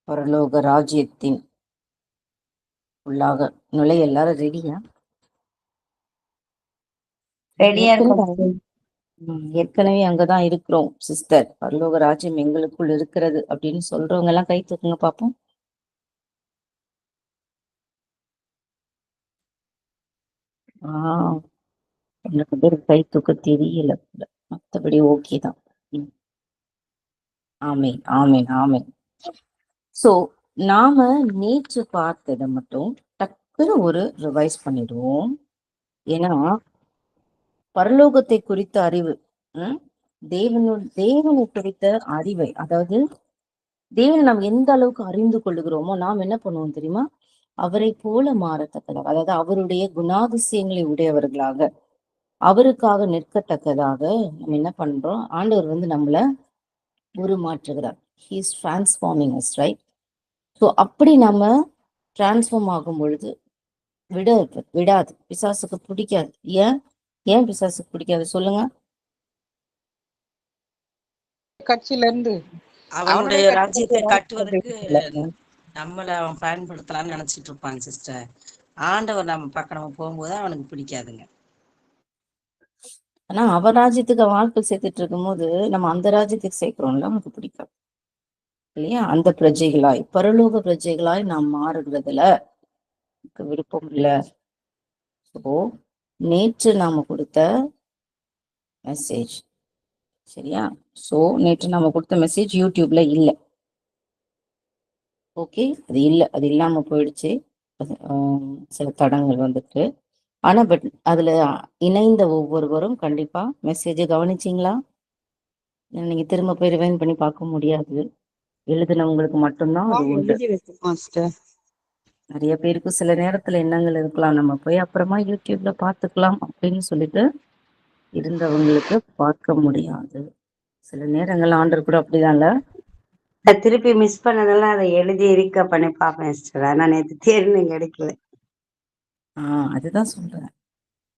பரலோக ராஜ்யத்தின் உள்ளாக நுழைய எல்லாரும் ரெடியா? ரெடியா இருக்கும் ஏற்கனவே ஏற்கனவே அங்கதான் இருக்கிறோம் சிஸ்டர், பரலோக ராஜ்யம் எங்களுக்குள் இருக்கிறது அப்படின்னு சொல்றவங்க எல்லாம் கை தூக்குங்க பாப்போம். எனக்கு பேர் கை தூக்க தெரியல, மற்றபடி ஓகே தான். ஆமேன் ஆமேன் ஆமேன். சோ நாம நேற்று பார்த்ததை மட்டும் டக்குன்னு ஒரு ரிவைஸ் பண்ணிடுவோம். ஏன்னா பரலோகத்தை குறித்த அறிவு, தேவனை குறித்த அறிவை, அதாவது தேவனை நாம் எந்த அளவுக்கு அறிந்து கொள்ளுகிறோமோ நாம் என்ன பண்ணுவோம் தெரியுமா? அவரை போல மாறத்தக்கதாக, அதாவது அவருடைய குணாதிசயங்களை உடையவர்களாக, அவருக்காக நிற்கத்தக்கதாக நம்ம என்ன பண்றோம்? ஆண்டவர் நம்மள உருமாற்றுகிறார். He is transforming us, right? So அப்படி நம்ம டிரான்ஸ்ஃபார்ம் ஆகும் பொழுது விடாது, பிசாசுக்கு பிடிக்காது. ஏன் பிசாசுக்கு பிடிக்காது சொல்லுங்க? கட்சியில இருந்து அவனுடைய ராஜ்யத்தை கட்டுவதற்கு நம்மள அவன் பயன்படுத்தலாம்னு நினைச்சிட்டு இருப்பான் சிஸ்டர். ஆண்டவர் நம்ம பக்கம் நம்ம போகும்போது அவனுக்கு பிடிக்காதுங்க. ஆனா அவன் ராஜ்யத்துக்கு வாழ்க்கை சேர்த்துட்டு இருக்கும் போது நம்ம அந்த ராஜ்யத்துக்கு சேர்க்கிறோம்ல, அவனுக்கு பிடிக்காது இல்லையா? அந்த பிரஜைகளாய், பரலோக பிரஜைகளாய் நாம் மாறுகிறதுல விருப்பம் இல்லை. ஸோ நேற்று நாம கொடுத்த மெசேஜ் சரியா? சோ நேற்று நாம கொடுத்த மெசேஜ் யூடியூப்ல இல்லை. ஓகே, அது இல்லாம போயிடுச்சு, சில தடங்கள் வந்துட்டு. ஆனா பட் அதுல இணைந்த ஒவ்வொருவரும் கண்டிப்பா மெசேஜை கவனிச்சிங்களா? நீங்க திரும்ப போய் ரிவைண்ட் பண்ணி பார்க்க முடியாது, எழுதுனவங்களுக்கு மட்டும்தான் அது உண்டு. நிறைய பேருக்கு சில நேரத்துல எண்ணங்கள் இருக்கலாம், நம்ம போய் அப்புறமா யூடியூப்ல பார்த்துக்கலாம் அப்படின்னு சொல்லிட்டு இருந்தவங்களுக்கு பார்க்க முடியாது. சில நேரங்கள் ஆண்டர் கூட அப்படிதான்ல, திருப்பி மிஸ் பண்ணதெல்லாம் அதை எழுதி இருக்க பண்ணி பார்ப்பேன் சிஸ்டர். ஆனா நேற்று தேர்வு கிடைக்கல. அதுதான் சொல்றேன்.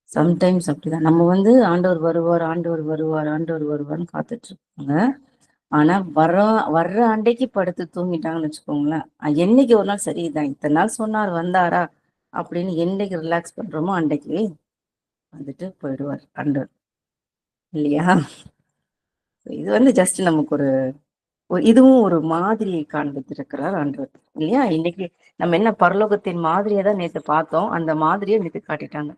சம்டைம்ஸ் அப்படிதான் நம்ம ஆண்டவர் வருவார் ஆண்டவர் வருவார் ஆண்டவர் வருவார்னு காத்துட்டு இருப்பாங்க. ஆனா வர்ற அன்றைக்கு படுத்து தூங்கிட்டாங்கன்னு வச்சுக்கோங்களேன். என்னைக்கு ஒரு நாள் சரிதான், இத்தனை நாள் சொன்னார் வந்தாரா அப்படின்னு என்னைக்கு ரிலாக்ஸ் பண்றோமோ அன்றைக்கு போயிடுவார் ஆண்டவர் இல்லையா? இது ஜஸ்ட் நமக்கு இதுவும் ஒரு மாதிரியை காண்பித்திருக்கிறார் ஆண்டவர் இல்லையா? இன்னைக்கு நம்ம என்ன பரலோகத்தின் மாதிரியை தான் நேற்று பார்த்தோம், அந்த மாதிரியை நேற்று காட்டிட்டாங்க.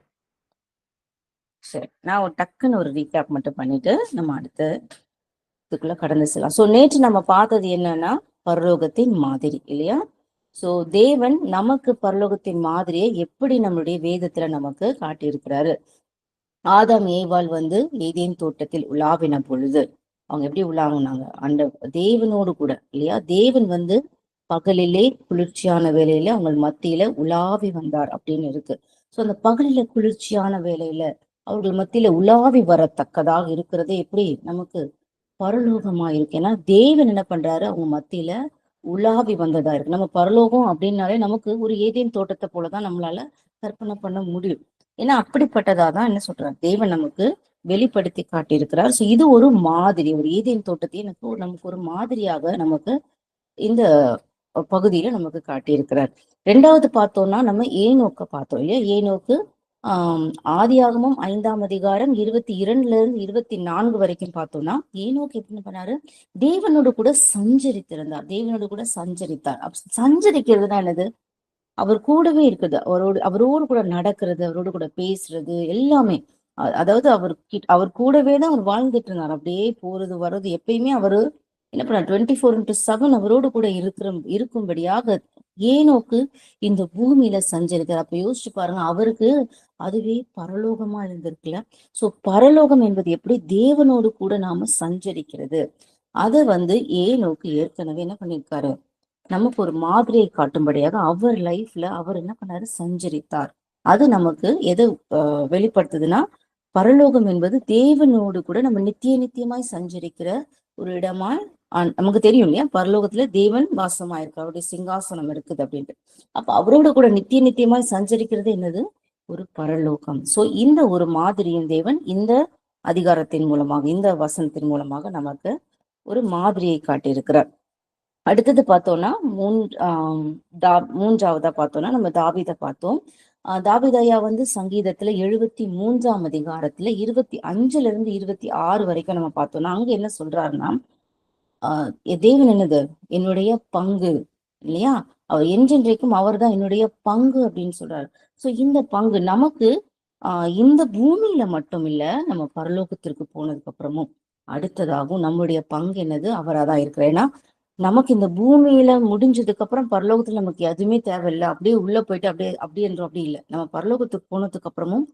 சரி, நான் ஒரு டக்குன்னு ஒரு ரீகேப் மட்டும் பண்ணிட்டு நம்ம அடுத்த இதுக்குள்ள கடந்து செல்லலாம். ஸோ நேற்று நம்ம பார்த்தது என்னன்னா பரலோகத்தின் மாதிரி இல்லையா? ஸோ தேவன் நமக்கு பரலோகத்தின் மாதிரியை எப்படி நம்மளுடைய வேதத்துல நமக்கு காட்டியிருக்கிறாரு. ஆதாம் ஏவாள் ஏதேன் தோட்டத்தில் உலாவின பொழுது அவங்க எப்படி உலாவினாங்க? அந்த தேவனோடு கூட இல்லையா? தேவன் பகலிலே குளிர்ச்சியான வேலையில அவங்க மத்தியில உலாவி வந்தார் அப்படின்னு இருக்கு. ஸோ அந்த பகலில குளிர்ச்சியான வேலையில அவர்கள் மத்தியில உலாவி வரத்தக்கதாக இருக்கிறது எப்படி நமக்கு பரலோகமா இருக்கு. ஏன்னா தேவன் என்ன பண்றாரு? அவங்க மத்தியில உலாவி வந்ததா இருக்கு. நம்ம பரலோகம் அப்படின்னாலே நமக்கு ஒரு ஏதேன் தோட்டத்தை போலதான் நம்மளால கற்பனை பண்ண முடியும். ஏன்னா அப்படிப்பட்டதாதான் என்ன சொல்றாரு தேவன் நமக்கு வெளிப்படுத்தி காட்டியிருக்கிறார். ஸோ இது ஒரு மாதிரி, ஒரு ஏதேன் தோட்டத்தை நமக்கு ஒரு மாதிரியாக நமக்கு இந்த பகுதியில நமக்கு காட்டியிருக்கிறார். ரெண்டாவது பார்த்தோம்னா நம்ம ஏனோக்க பார்த்தோம் இல்லையா? ஏனோக்கு ஆதியாகமம் 5ஆம் அதிகாரம் 22 24 வரைக்கும் பார்த்தோம்னா ஏனோக்கு எப்படி பண்ணாரு? தேவனோடு கூட சஞ்சரித்திருந்தார், தேவனோடு கூட சஞ்சரித்தார். சஞ்சரிக்கிறதுனா என்னது? அவர் கூடவே இருக்குது, அவரோடு கூட நடக்கிறது, அவரோடு கூட பேசுறது எல்லாமே. அதாவது அவர் கூடவே தான் அவர் வாழ்ந்துட்டு இருந்தார். அப்படியே போறது வர்றது எப்பயுமே அவரு என்ன பண்ண 24/7 அவரோடு கூட இருக்கும்படியாக ஏனோக்கு இந்த பூமியில சஞ்சரித்தார். அப்ப யோசிச்சு பாருங்க, அவருக்கு அதுவே பரலோகமா இருந்திருக்குல்ல. சோ பரலோகம் என்பது எப்படி? தேவனோடு கூட நாம சஞ்சரிக்கிறது. அதை ஏனோக்கு ஏற்கனவே என்ன பண்ணிருக்காரு? நமக்கு ஒரு மாதிரியை காட்டும்படியாக அவர் லைஃப்ல அவர் என்ன பண்ணாரு? சஞ்சரித்தார். அது நமக்கு எதை வெளிப்படுத்துதுன்னா பரலோகம் என்பது தேவனோடு கூட நம்ம நித்தியமாய் சஞ்சரிக்கிற ஒரு இடமா நமக்கு தெரியும் இல்லையா? பரலோகத்துல தேவன் வாசமாயிருக்கு, அவருடைய சிங்காசனம் இருக்குது அப்படின்ட்டு. அப்ப அவரோட கூட நித்தியமாய் சஞ்சரிக்கிறது என்னது? ஒரு பரலோகம். சோ இந்த ஒரு மாதிரியும் தேவன் இந்த அதிகாரத்தின் மூலமாக, இந்த வசனத்தின் மூலமாக நமக்கு ஒரு மாதிரியை காட்டியிருக்கிறார். அடுத்தது பார்த்தோம்னா மூன்றாவதா பார்த்தோம்னா நம்ம தாவீதை பார்த்தோம். தாவீதையா வந்து சங்கீதத்துல 73ஆம் அதிகாரத்துல 25ல இருந்து 26 வரைக்கும் நம்ம பார்த்தோம்னா அங்க என்ன சொல்றாருன்னா, தேவன் என்னது என்னுடைய பங்கு இல்லையா, அவர் என்றென்றைக்கும் அவர் தான் என்னுடைய பங்கு அப்படின்னு சொல்றாரு. சோ இந்த பங்கு நமக்கு இந்த பூமியில மட்டும் இல்ல, நம்ம பரலோகத்திற்கு போனதுக்கு அப்புறமும் அடுத்ததாகவும் நம்முடைய பங்கு என்னது அவராதான் இருக்கிறார். ஏன்னா நமக்கு இந்த பூமியில முடிஞ்சதுக்கு அப்புறம் பரலோகத்துல நமக்கு எதுவுமே தேவையில்லை, அப்படியே உள்ள போயிட்டு அப்படியே என்றும் அப்படி இல்லை. நம்ம பரலோகத்துக்கு போனதுக்கு அப்புறமும்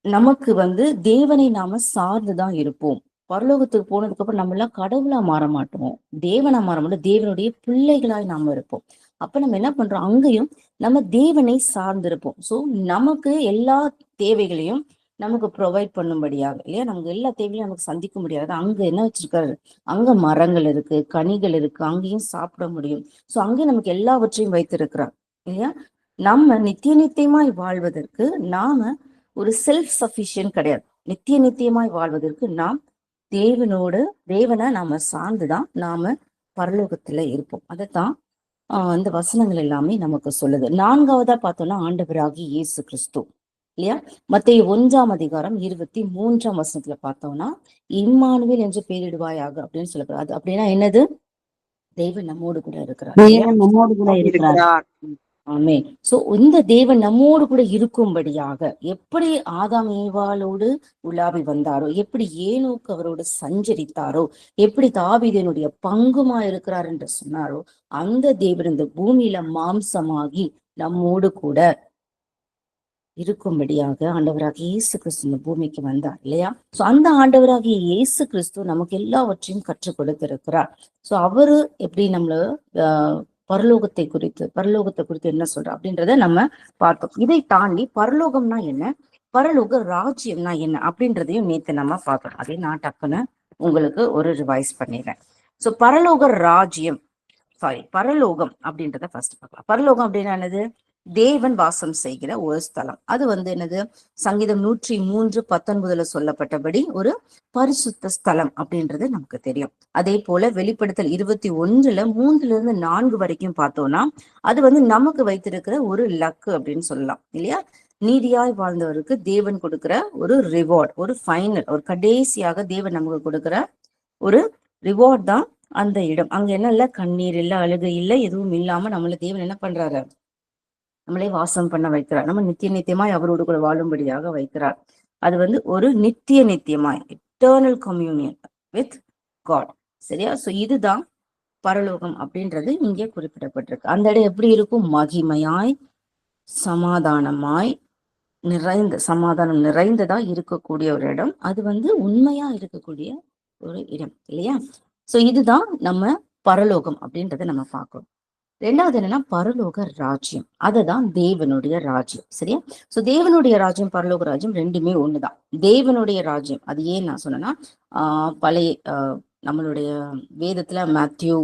நமக்கு வந்து தேவனை நாம சார்ந்துதான் இருப்போம். பரலோகத்துக்கு போனதுக்கு அப்புறம் நம்ம எல்லாம் கடவுளா மாற மாட்டோம், தேவனா மாற மாட்டோம், தேவனுடைய பிள்ளைகளாய் நாம இருப்போம். அப்ப நம்ம என்ன பண்றோம், அங்கேயும் நம்ம தேவனை சார்ந்திருப்போம். சோ நமக்கு எல்லா தேவைகளையும் நமக்கு ப்ரொவைட் பண்ணும்படியாக இல்லையா, நமக்கு எல்லா தேவையும் நமக்கு சந்திக்க முடியாது. அங்க என்ன வச்சிருக்காரு, அங்க மரங்கள் இருக்கு, கனிகள் இருக்கு, அங்கேயும் சாப்பிட முடியும். சோ அங்கே நமக்கு எல்லாவற்றையும் வைத்திருக்கிறார் இல்லையா. நம்ம நித்தியமாய் வாழ்வதற்கு நாம ஒரு செல்ஃப் சஃபிஷியன்ட் கிடையாது. நித்தியமாய் வாழ்வதற்கு நாம் தேவனை நாம சார்ந்துதான் நாம பரலோகத்துல இருப்போம். அதைத்தான் இந்த வசனங்கள் எல்லாமே நமக்கு சொல்லுது. 4வதா பார்த்தோம்னா ஆண்டவராகி இயேசு கிறிஸ்து இல்லையா. மத்தேயு 1ஆம் அதிகாரம் 23ஆம் வசனத்துல பார்த்தோம்னா, இம்மானுவேல் என்று பெயரிடுவாயாக அப்படின்னு சொல்லப்படுது. அது அப்படின்னா என்னது, தேவன் நம்மோடு கூட இருக்கிறார் இல்லையா, தேவன் நம்மோடு கூட இருக்கிறார். இருக்கிறார். ஆமே. சோ இந்த தேவன் நம்மோடு கூட இருக்கும்படியாக எப்படி ஆதாம் ஏவாளோடு உலாவி வந்தாரோ, எப்படி ஏனோக்கு அவரோடு சஞ்சரித்தாரோ, எப்படி தாவீதினுடைய பங்குமா இருக்கிறார் என்று சொன்னாரோ, அந்த தேவன் இந்த பூமியில மாம்சமாகி நம்மோடு கூட இருக்கும்படியாக ஆண்டவராகிய இயேசு கிறிஸ்து இந்த பூமிக்கு வந்தார் இல்லையா. சோ அந்த ஆண்டவராகிய இயேசு கிறிஸ்து நமக்கு எல்லாவற்றையும் கற்றுக் கொடுத்திருக்கிறார். சோ அவரு எப்படி நம்மள பரலோகத்தை குறித்து என்ன சொல்ற அப்படின்றத நம்ம பார்த்தோம். இதை தாண்டி பரலோகம்னா என்ன, பரலோக ராஜ்யம்னா என்ன அப்படின்றதையும் நேத்து நம்ம பார்த்தோம். அதை நான் டக்குன்னு உங்களுக்கு ஒரு ரிவைஸ் பண்ணிடுறேன். சோ பரலோக ராஜ்யம் பரலோகம் அப்படின்றத ஃபர்ஸ்ட் பார்க்கலாம். பரலோகம் அப்படின்னா என்னது, தேவன் வாசம் செய்கிற ஒரு ஸ்தலம். அது வந்து என்னது, சங்கீதம் 103:19 சொல்லப்பட்டபடி ஒரு பரிசுத்த ஸ்தலம் அப்படின்றது நமக்கு தெரியும். அதே போல வெளிப்படுத்தல் 21ல 3-4 வரைக்கும் பார்த்தோம்னா அது வந்து நமக்கு வைத்திருக்கிற ஒரு லக்கு அப்படின்னு சொல்லலாம் இல்லையா. நீதியாய் வாழ்ந்தவருக்கு தேவன் கொடுக்கிற ஒரு ரிவார்ட், ஒரு ஃபைனல், ஒரு கடைசியாக தேவன் நமக்கு கொடுக்கிற ஒரு ரிவார்ட் தான் அந்த இடம். அங்க என்ன இல்ல, கண்ணீர் இல்ல, அழுகை இல்லை, எதுவும் இல்லாம நம்மள தேவன் என்ன பண்றாரு, நம்மளே வாசம் பண்ண வைக்கிறார். நம்ம நித்தியமாய் அவரோடு கூட வாழும்படியாக வைக்கிறார். அது வந்து ஒரு நித்தியமாய் இட்டர்னல் கம்யூனியன் வித் காட் சரியா. சோ இதுதான் பரலோகம் அப்படின்றது இங்கே குறிப்பிடப்பட்டிருக்கு. அந்த இடம் எப்படி இருக்கும், மகிமையாய் சமாதானமாய் சமாதானம் நிறைந்ததா இருக்கக்கூடிய ஒரு இடம். அது வந்து உண்மையா இருக்கக்கூடிய ஒரு இடம் இல்லையா. சோ இதுதான் நம்ம பரலோகம் அப்படின்றத நம்ம பார்க்கணும். ரெண்டாவது என்னன்னா பரலோக ராஜ்யம், அதுதான் தேவனுடைய ராஜ்யம் சரியா. சோ தேவனுடைய ராஜ்யம் பரலோக ராஜ்யம் ரெண்டுமே ஒண்ணுதான். தேவனுடைய ராஜ்யம் அது ஏன் நான் சொன்னேன்னா, பழைய நம்மளுடைய வேதத்துல மேத்யூ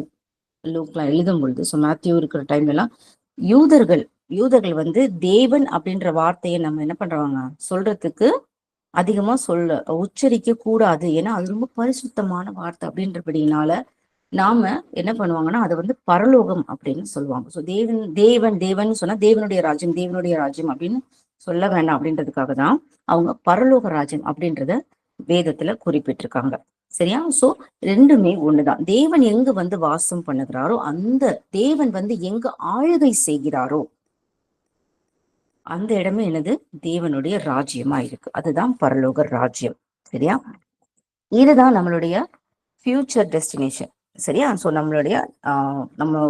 லூக்லாம் எழுதும் பொழுது, ஸோ மேத்யூ இருக்கிற டைம்ல எல்லாம் யூதர்கள் வந்து தேவன் அப்படின்ற வார்த்தையை நம்ம என்ன பண்றாங்க சொல்றதுக்கு அதிகமா உச்சரிக்க கூடாது, ஏன்னா அது ரொம்ப பரிசுத்தமான வார்த்தை அப்படின்றபடினால நாம என்ன பண்ணுவாங்கன்னா அதை வந்து பரலோகம் அப்படின்னு சொல்லுவாங்க. ஸோ தேவன் சொன்னா தேவனுடைய ராஜ்யம் அப்படின்னு சொல்ல வேண்டாம் அப்படின்றதுக்காக தான் அவங்க பரலோக ராஜ்யம் அப்படின்றத வேதத்துல குறிப்பிட்டிருக்காங்க சரியா. சோ ரெண்டுமே ஒண்ணுதான். தேவன் எங்க வந்து வாசம் பண்ணுகிறாரோ, அந்த தேவன் வந்து எங்க ஆளுகை செய்கிறாரோ அந்த இடமே என்னது, தேவனுடைய ராஜ்யமா இருக்கு. அதுதான் பரலோக ராஜ்யம் சரியா. இதுதான் நம்மளுடைய ஃபியூச்சர் டெஸ்டினேஷன் சரியா. சோ நம்மளுடைய நம்ம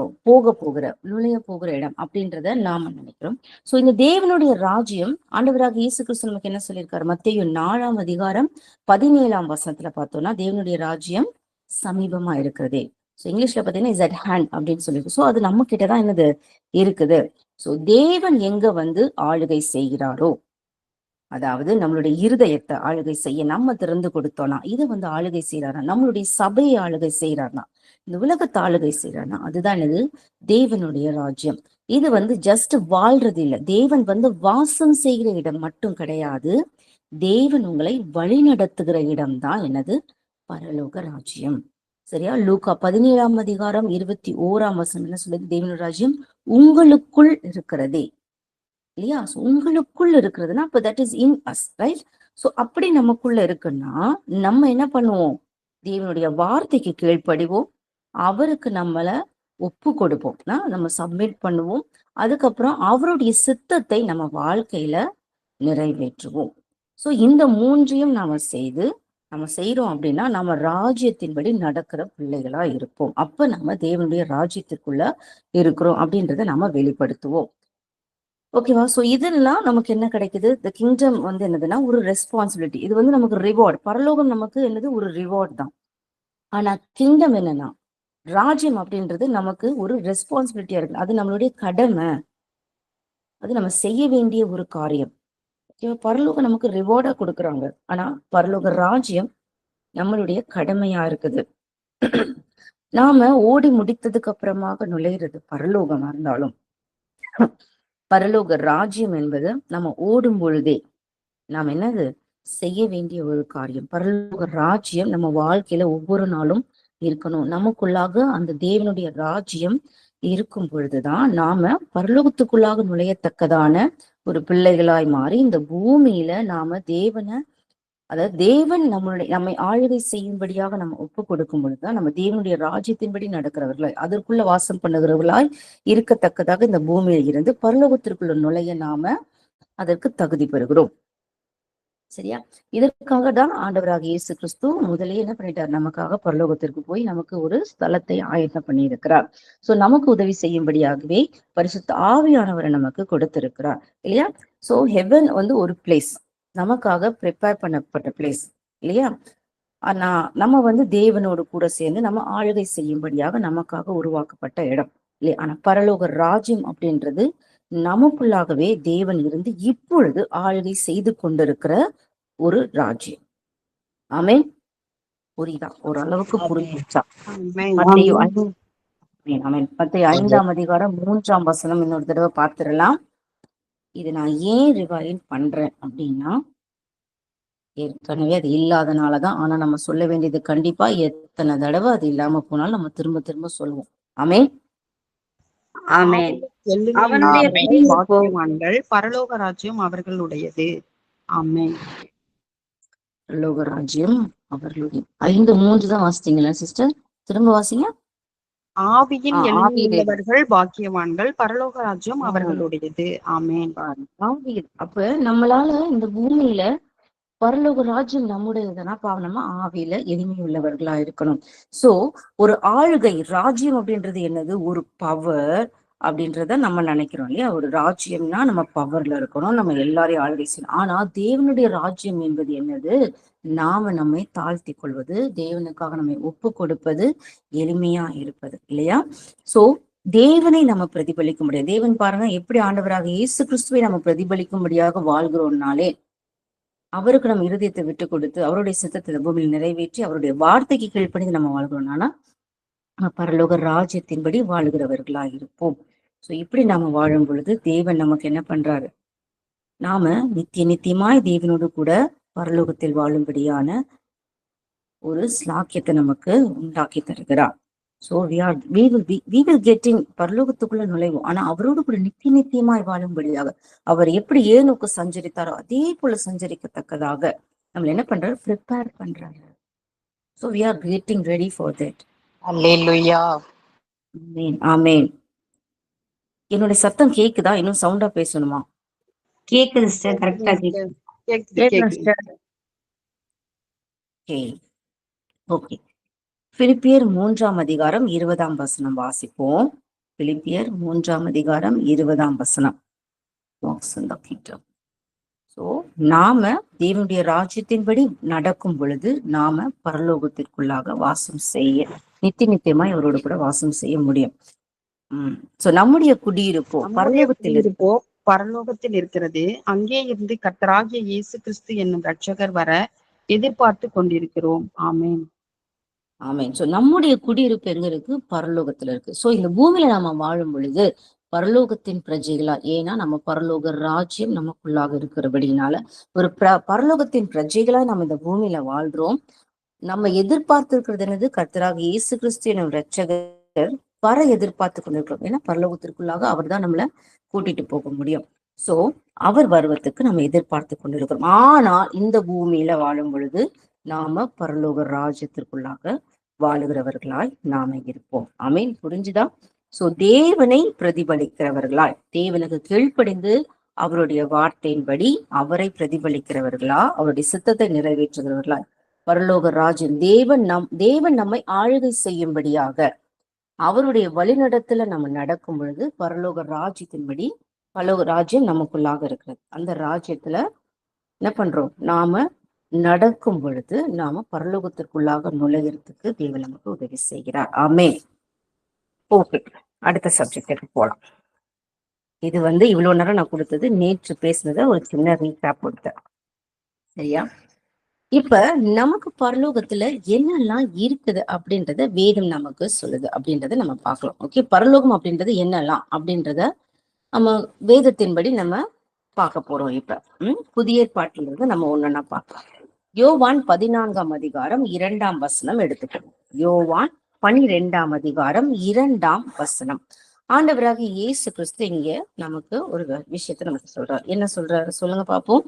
நுழைய போகிற இடம் அப்படின்றத நாம நினைக்கிறோம். சோ இந்த தேவனுடைய ராஜ்யம் ஆண்டவராக இயேசு கிறிஸ்து நமக்கு என்ன சொல்லியிருக்காரு, மத்தேயு 4ஆம் அதிகாரம் 17ஆம் வசனத்துல பார்த்தோம்னா தேவனுடைய ராஜ்யம் சமீபமா இருக்கிறதே. ஸோ இங்கிலீஷ்ல பார்த்தீங்கன்னா இஸ் அட் ஹேண்ட் அப்படின்னு சொல்லியிருக்கு. ஸோ அது நம்ம கிட்டதான் என்னது இருக்குது. ஸோ தேவன் எங்க வந்து ஆளுகை செய்கிறாரோ, அதாவது நம்மளுடைய இருதயத்தை ஆளுகை செய்ய நம்ம திறந்து கொடுத்தோம்னா இதை வந்து ஆளுகை செய்யறாருனா, நம்மளுடைய சபையை ஆளுகை செய்யறாருனா, இந்த உலகத்தை ஆளுகை செய்யறாருனா, அதுதான் என்னது தேவனுடைய ராஜ்யம். இது வந்து ஜஸ்ட் வாழ்றது இல்லை, தேவன் வந்து வாசம் செய்கிற இடம் மட்டும் கிடையாது, தேவன் உங்களை வழி நடத்துகிற இடம் தான் என்னது பரலோக ராஜ்யம் சரியா? லூக்கா 17:21 என்ன சொல்லுது? தேவனுடைய ராஜ்யம் உங்களுக்குள் இருக்கிறதே, இல்லையா? உங்களுக்குள் இருக்கிறதுனா அப்ப that is in us, right? So அப்படி நமக்குள்ள இருக்குன்னா நம்ம என்ன பண்ணுவோம்? தேவனுடைய வார்த்தைக்கு கீழ்ப்படிவோம், அவருக்கு நம்மள ஒப்பு கொடுப்போம், நம்ம சப்மிட் பண்ணுவோம். அதுக்கப்புறம் அவருடைய சித்தத்தை நம்ம வாழ்க்கையில நிறைவேற்றுவோம். சோ இந்த மூன்றையும் நாம செய்யறோம் அப்படின்னா நம்ம ராஜ்யத்தின்படி நடக்கிற பிள்ளைகளா இருப்போம். அப்ப நம்ம தேவனுடைய ராஜ்யத்திற்குள்ள இருக்கிறோம் அப்படின்றத நம்ம வெளிப்படுத்துவோம். ஓகேவா? சோ இதெல்லாம் நமக்கு என்ன கிடைக்குது? த கிங்டம் என்னதுன்னா ஒரு ரெஸ்பான்சிபிலிட்டி. இது நமக்கு ரிவார்ட். பரலோகம் நமக்கு என்னது? ஒரு ரிவார்ட் தான். ஆனா கிங்டம் என்னன்னா, ராஜ்யம் அப்படின்றது நமக்கு ஒரு ரெஸ்பான்சிபிலிட்டியா இருக்கு. அது நம்மளுடைய கடமை, அது நம்ம செய்ய வேண்டிய ஒரு காரியம். பரலோகம் நமக்கு ரிவார்டா கொடுக்குறாங்க. ஆனா பரலோக ராஜ்யம் நம்மளுடைய கடமையா இருக்குது. நாம ஓடி முடித்ததுக்கு அப்புறமாக நுழையிறது பரலோகமா இருந்தாலும், பரலோக ராஜ்யம் என்பது நம்ம ஓடும் பொழுதே நாம் என்னது செய்ய வேண்டிய ஒரு காரியம். பரலோக ராஜ்யம் நம்ம வாழ்க்கையில ஒவ்வொரு நாளும் இருக்கணும். நமக்குள்ளாக அந்த தேவனுடைய ராஜ்யம் இருக்கும் பொழுதுதான் நாம பரலோகத்துக்குள்ளாக நுழையத்தக்கதான ஒரு பிள்ளைகளாய் மாறி இந்த பூமியில நாம அதாவது தேவன் நம்மை ஆளுகை செய்யும்படியாக நம்ம ஒப்பு கொடுக்கும் பொழுதுதான் நம்ம தேவனுடைய ராஜ்யத்தின்படி நடக்கிறவர்களாய், அதற்குள்ள வாசம் பண்ணுகிறவர்களாய் இருக்கத்தக்கதாக இந்த பூமியில இருந்து பரலோகத்திற்குள்ள நுழைய நாம அதற்கு தகுதி பெறுகிறோம். சரியா? இதற்காக தான் ஆண்டவராக இயேசு கிறிஸ்து முதலே என்ன பண்ணிட்டார்? நமக்காக பரலோகத்திற்கு போய் நமக்கு ஒரு ஸ்தலத்தை ஆயத்தம் பண்ணி இருக்கிறார். சோ நமக்கு உதவி செய்யும்படியாகவே பரிசுத்த ஆவியானவரை நமக்கு கொடுத்திருக்கிறார், இல்லையா? சோ ஹெவன் ஒரு பிளேஸ், நமக்காக ப்ரிப்பேர் பண்ணப்பட்ட பிளேஸ், இல்லையா? ஆனா நம்ம தேவனோடு கூட சேர்ந்து நம்ம ஆளுகை செய்யும்படியாக நமக்காக உருவாக்கப்பட்ட இடம், இல்லையா? ஆனா பரலோக ராஜ்யம் அப்படின்றது நமக்குள்ளாகவே தேவன் இருந்து இப்பொழுது ஆளுகை செய்து கொண்டிருக்கிற ஒரு ராஜ்யம். ஆமென். புரியுதா? ஓரளவுக்கு புரிஞ்சுச்சா? மத்தேயு 5ஆம் அதிகாரம் 3ஆம் வசனம் இன்னொரு தடவை பார்த்திடலாம். இது நான் ஏன் ரிவைண்ட் பண்றேன் அப்படின்னா, ஏற்கனவே அது இல்லாதனாலதான். ஆனா நம்ம சொல்ல வேண்டியது கண்டிப்பா எத்தனை தடவை அது இல்லாம போனாலும் நம்ம திரும்ப திரும்ப சொல்லுவோம். ஆமென். ஆமென். எல்லையில்லா அவனுடைய பாக்கியவான்கள், பரலோக ராஜ்யம் அவர்களுடையது. ஆமென். பரலோக ராஜ்யம் அவர்களுடைய 5:3 தான் வாசித்தீங்களா சிஸ்டர்? திரும்ப வாசிங்க. ஆவியின் எளிமை ஆவியிலே உள்ளவர்கள் பாக்கியவான்கள், பரலோக ராஜ்யம் அவர்களுடையது. ஆமென். ஆவியில். அப்ப நம்மளால இந்த பூமியில பரலோக ராஜ்யம் நம்முடையதுன்னா நம்ம ஆவியில எளிமை உள்ளவர்களா இருக்கணும். சோ ஒரு ஆளுகை ராஜ்யம் அப்படின்றது என்னது? ஒரு பவர் அப்படின்றத நம்ம நினைக்கிறோம், இல்லையா? ஒரு ராஜ்யம்னா நம்ம பவர்ல இருக்கணும், நம்ம எல்லாரையும் ஆளுகை செய்யணும். ஆனா தேவனுடைய ராஜ்யம் என்பது என்னது? நாம நம்மை தாழ்த்தி கொள்வது, தேவனுக்காக நம்மை ஒப்பு கொடுப்பது, எளிமையா இருப்பது, இல்லையா? சோ தேவனை நம்ம பிரதிபலிக்க முடியாது. தேவன் பாருங்க எப்படி ஆண்டவராக இயேசு கிறிஸ்துவை நம்ம பிரதிபலிக்கும்படியாக வாழ்கிறோம்னாலே, அவருக்கு நம்ம இருதயத்தை விட்டு கொடுத்து அவருடைய சித்தத்தை பூமியில் நிறைவேற்றி அவருடைய வார்த்தைக்கு கீழ்ப்படிந்து நம்ம வாழ்கிறோம்னா பரலோக ராஜ்யத்தின்படி வாழுகிறவர்களா இருப்போம். சோ இப்படி நாம வாழும் பொழுது தேவன் நமக்கு என்ன பண்றாரு? நாம நித்தியமாய் தேவனோடு கூட பரலோகத்தில் வாழும்படியான ஒரு ஸ்லாக்கியத்தை நமக்கு உண்டாக்கி தருகிறார். So we will get in, பரலோகத்துக்குள்ள நுழைவோம். ஆனா அவரோடு கூட நித்தியமாய் வாழும்படியாக அவர் எப்படி ஏனோக்கு சஞ்சரித்தாரோ அதே போல சஞ்சரிக்கத்தக்கதாக நம்மள என்ன பண்றாரு? ப்ரிப்பேர் பண்றாரு. So we are getting ready for that. அல்லேலூயா. ஆமென். ஆமென். என்னுடைய சத்தம் கேக்குதா? இன்னும் சவுண்டா பேசணுமா? கேக்குது சிஸ்டர், கரெக்டா கேக்குது. கேக்குது. ஓகே. பிலிப்பியர் 3ஆம் அதிகாரம் 20ஆம் வசனம் வாசிப்போம். பிலிப்பியர் 3ஆம் அதிகாரம் 20ஆம் வசனம். சோ நாம தேவனுடைய ராஜ்யத்தின்படி நடக்கும் பொழுது நாம பரலோகத்திற்குள்ளாக வாசம் செய்ய நித்தியமாய் அவரோடு கூட வாசம் செய்ய முடியும். சோ நம்முடைய குடியிருப்போ பரலோகத்தில் இருக்கிறது. அங்கே இருந்து கர்த்தராகிய இயேசு கிறிஸ்து என்னும் ரட்சகர் வர எதிர்பார்த்து கொண்டிருக்கிறோம். ஆமென். ஆமென். சோ நம்முடைய குடியிருப்பு எங்க இருக்கு? பரலோகத்துல இருக்கு. சோ இந்த பூமியில நாம வாழும் பொழுது பரலோகத்தின் பிரஜைகளா, ஏன்னா நம்ம பரலோக ராஜ்யம் நமக்குள்ளாக இருக்கிறபடினால ஒரு பரலோகத்தின் பிரஜைகளா நம்ம இந்த பூமியில வாழ்றோம். நம்ம எதிர்பார்த்திருக்கிறது என்னது? கர்த்தராக இயேசு கிறிஸ்து எனும் இரட்சகர் வர எதிர்பார்த்து கொண்டிருக்கிறோம். ஏன்னா பரலோகத்திற்குள்ளாக அவர் தான் நம்மளை கூட்டிட்டு போக முடியும். சோ அவர் வருவதற்கு நம்ம எதிர்பார்த்து கொண்டிருக்கிறோம். ஆனா இந்த பூமியில வாழும் பொழுது நாம பரலோக ராஜ்யத்திற்குள்ளாக வாழுகிறவர்களாய் நாம இருப்போம். ஆமீன். புரிஞ்சுதா? சோ தேவனை பிரதிபலிக்கிறவர்களாய், தேவனுக்கு கீழ்ப்படிந்து அவருடைய வார்த்தையின்படி அவரை பிரதிபலிக்கிறவர்களா, அவருடைய சித்தத்தை நிறைவேற்றுகிறவர்களாய் பரலோக ராஜ்யம் தேவன் நம்மை ஆளுகை செய்யும்படியாக அவருடைய வழிநடத்துல நம்ம நடக்கும் பொழுது பரலோக ராஜ்யத்தின்படி பரலோக ராஜ்யம் நமக்குள்ளாக இருக்கிறது. அந்த ராஜ்யத்துல என்ன பண்றோம்? நாம நடக்கும் பொழுது நாம பரலோகத்திற்குள்ளாக நுழைகிறதுக்கு தேவன் நமக்கு உதவி செய்கிறார். ஆமென். ஓகே, அடுத்த சப்ஜெக்டுக்கு போலாம். இது இவ்வளவு நேரம் நான் கொடுத்தது நேற்று பேசுனத ஒரு சின்ன ரீகேப் கொடுத்தேன். சரியா? இப்ப நமக்கு பரலோகத்துல என்னெல்லாம் இருக்குது அப்படின்றத வேதம் நமக்கு சொல்லுது அப்படின்றத நம்ம பார்க்கலாம். ஓகே, பரலோகம் அப்படின்றது என்னெல்லாம் அப்படின்றத நம்ம வேதத்தின்படி நம்ம பார்க்க போறோம். இப்ப புதிய ஏற்பாட்டிலிருந்து நம்ம ஒன்னொன்னா பார்க்கலாம். யோவான் 14ஆம் அதிகாரம் 2ஆம் வசனம் எடுத்துக்கணும். யோவான் 12ஆம் அதிகாரம் 2ஆம் வசனம். ஆண்டவராக இயேசு கிறிஸ்து இங்க நமக்கு ஒரு விஷயத்த நமக்கு சொல்றாரு. என்ன சொல்றாரு சொல்லுங்க பாப்போம்.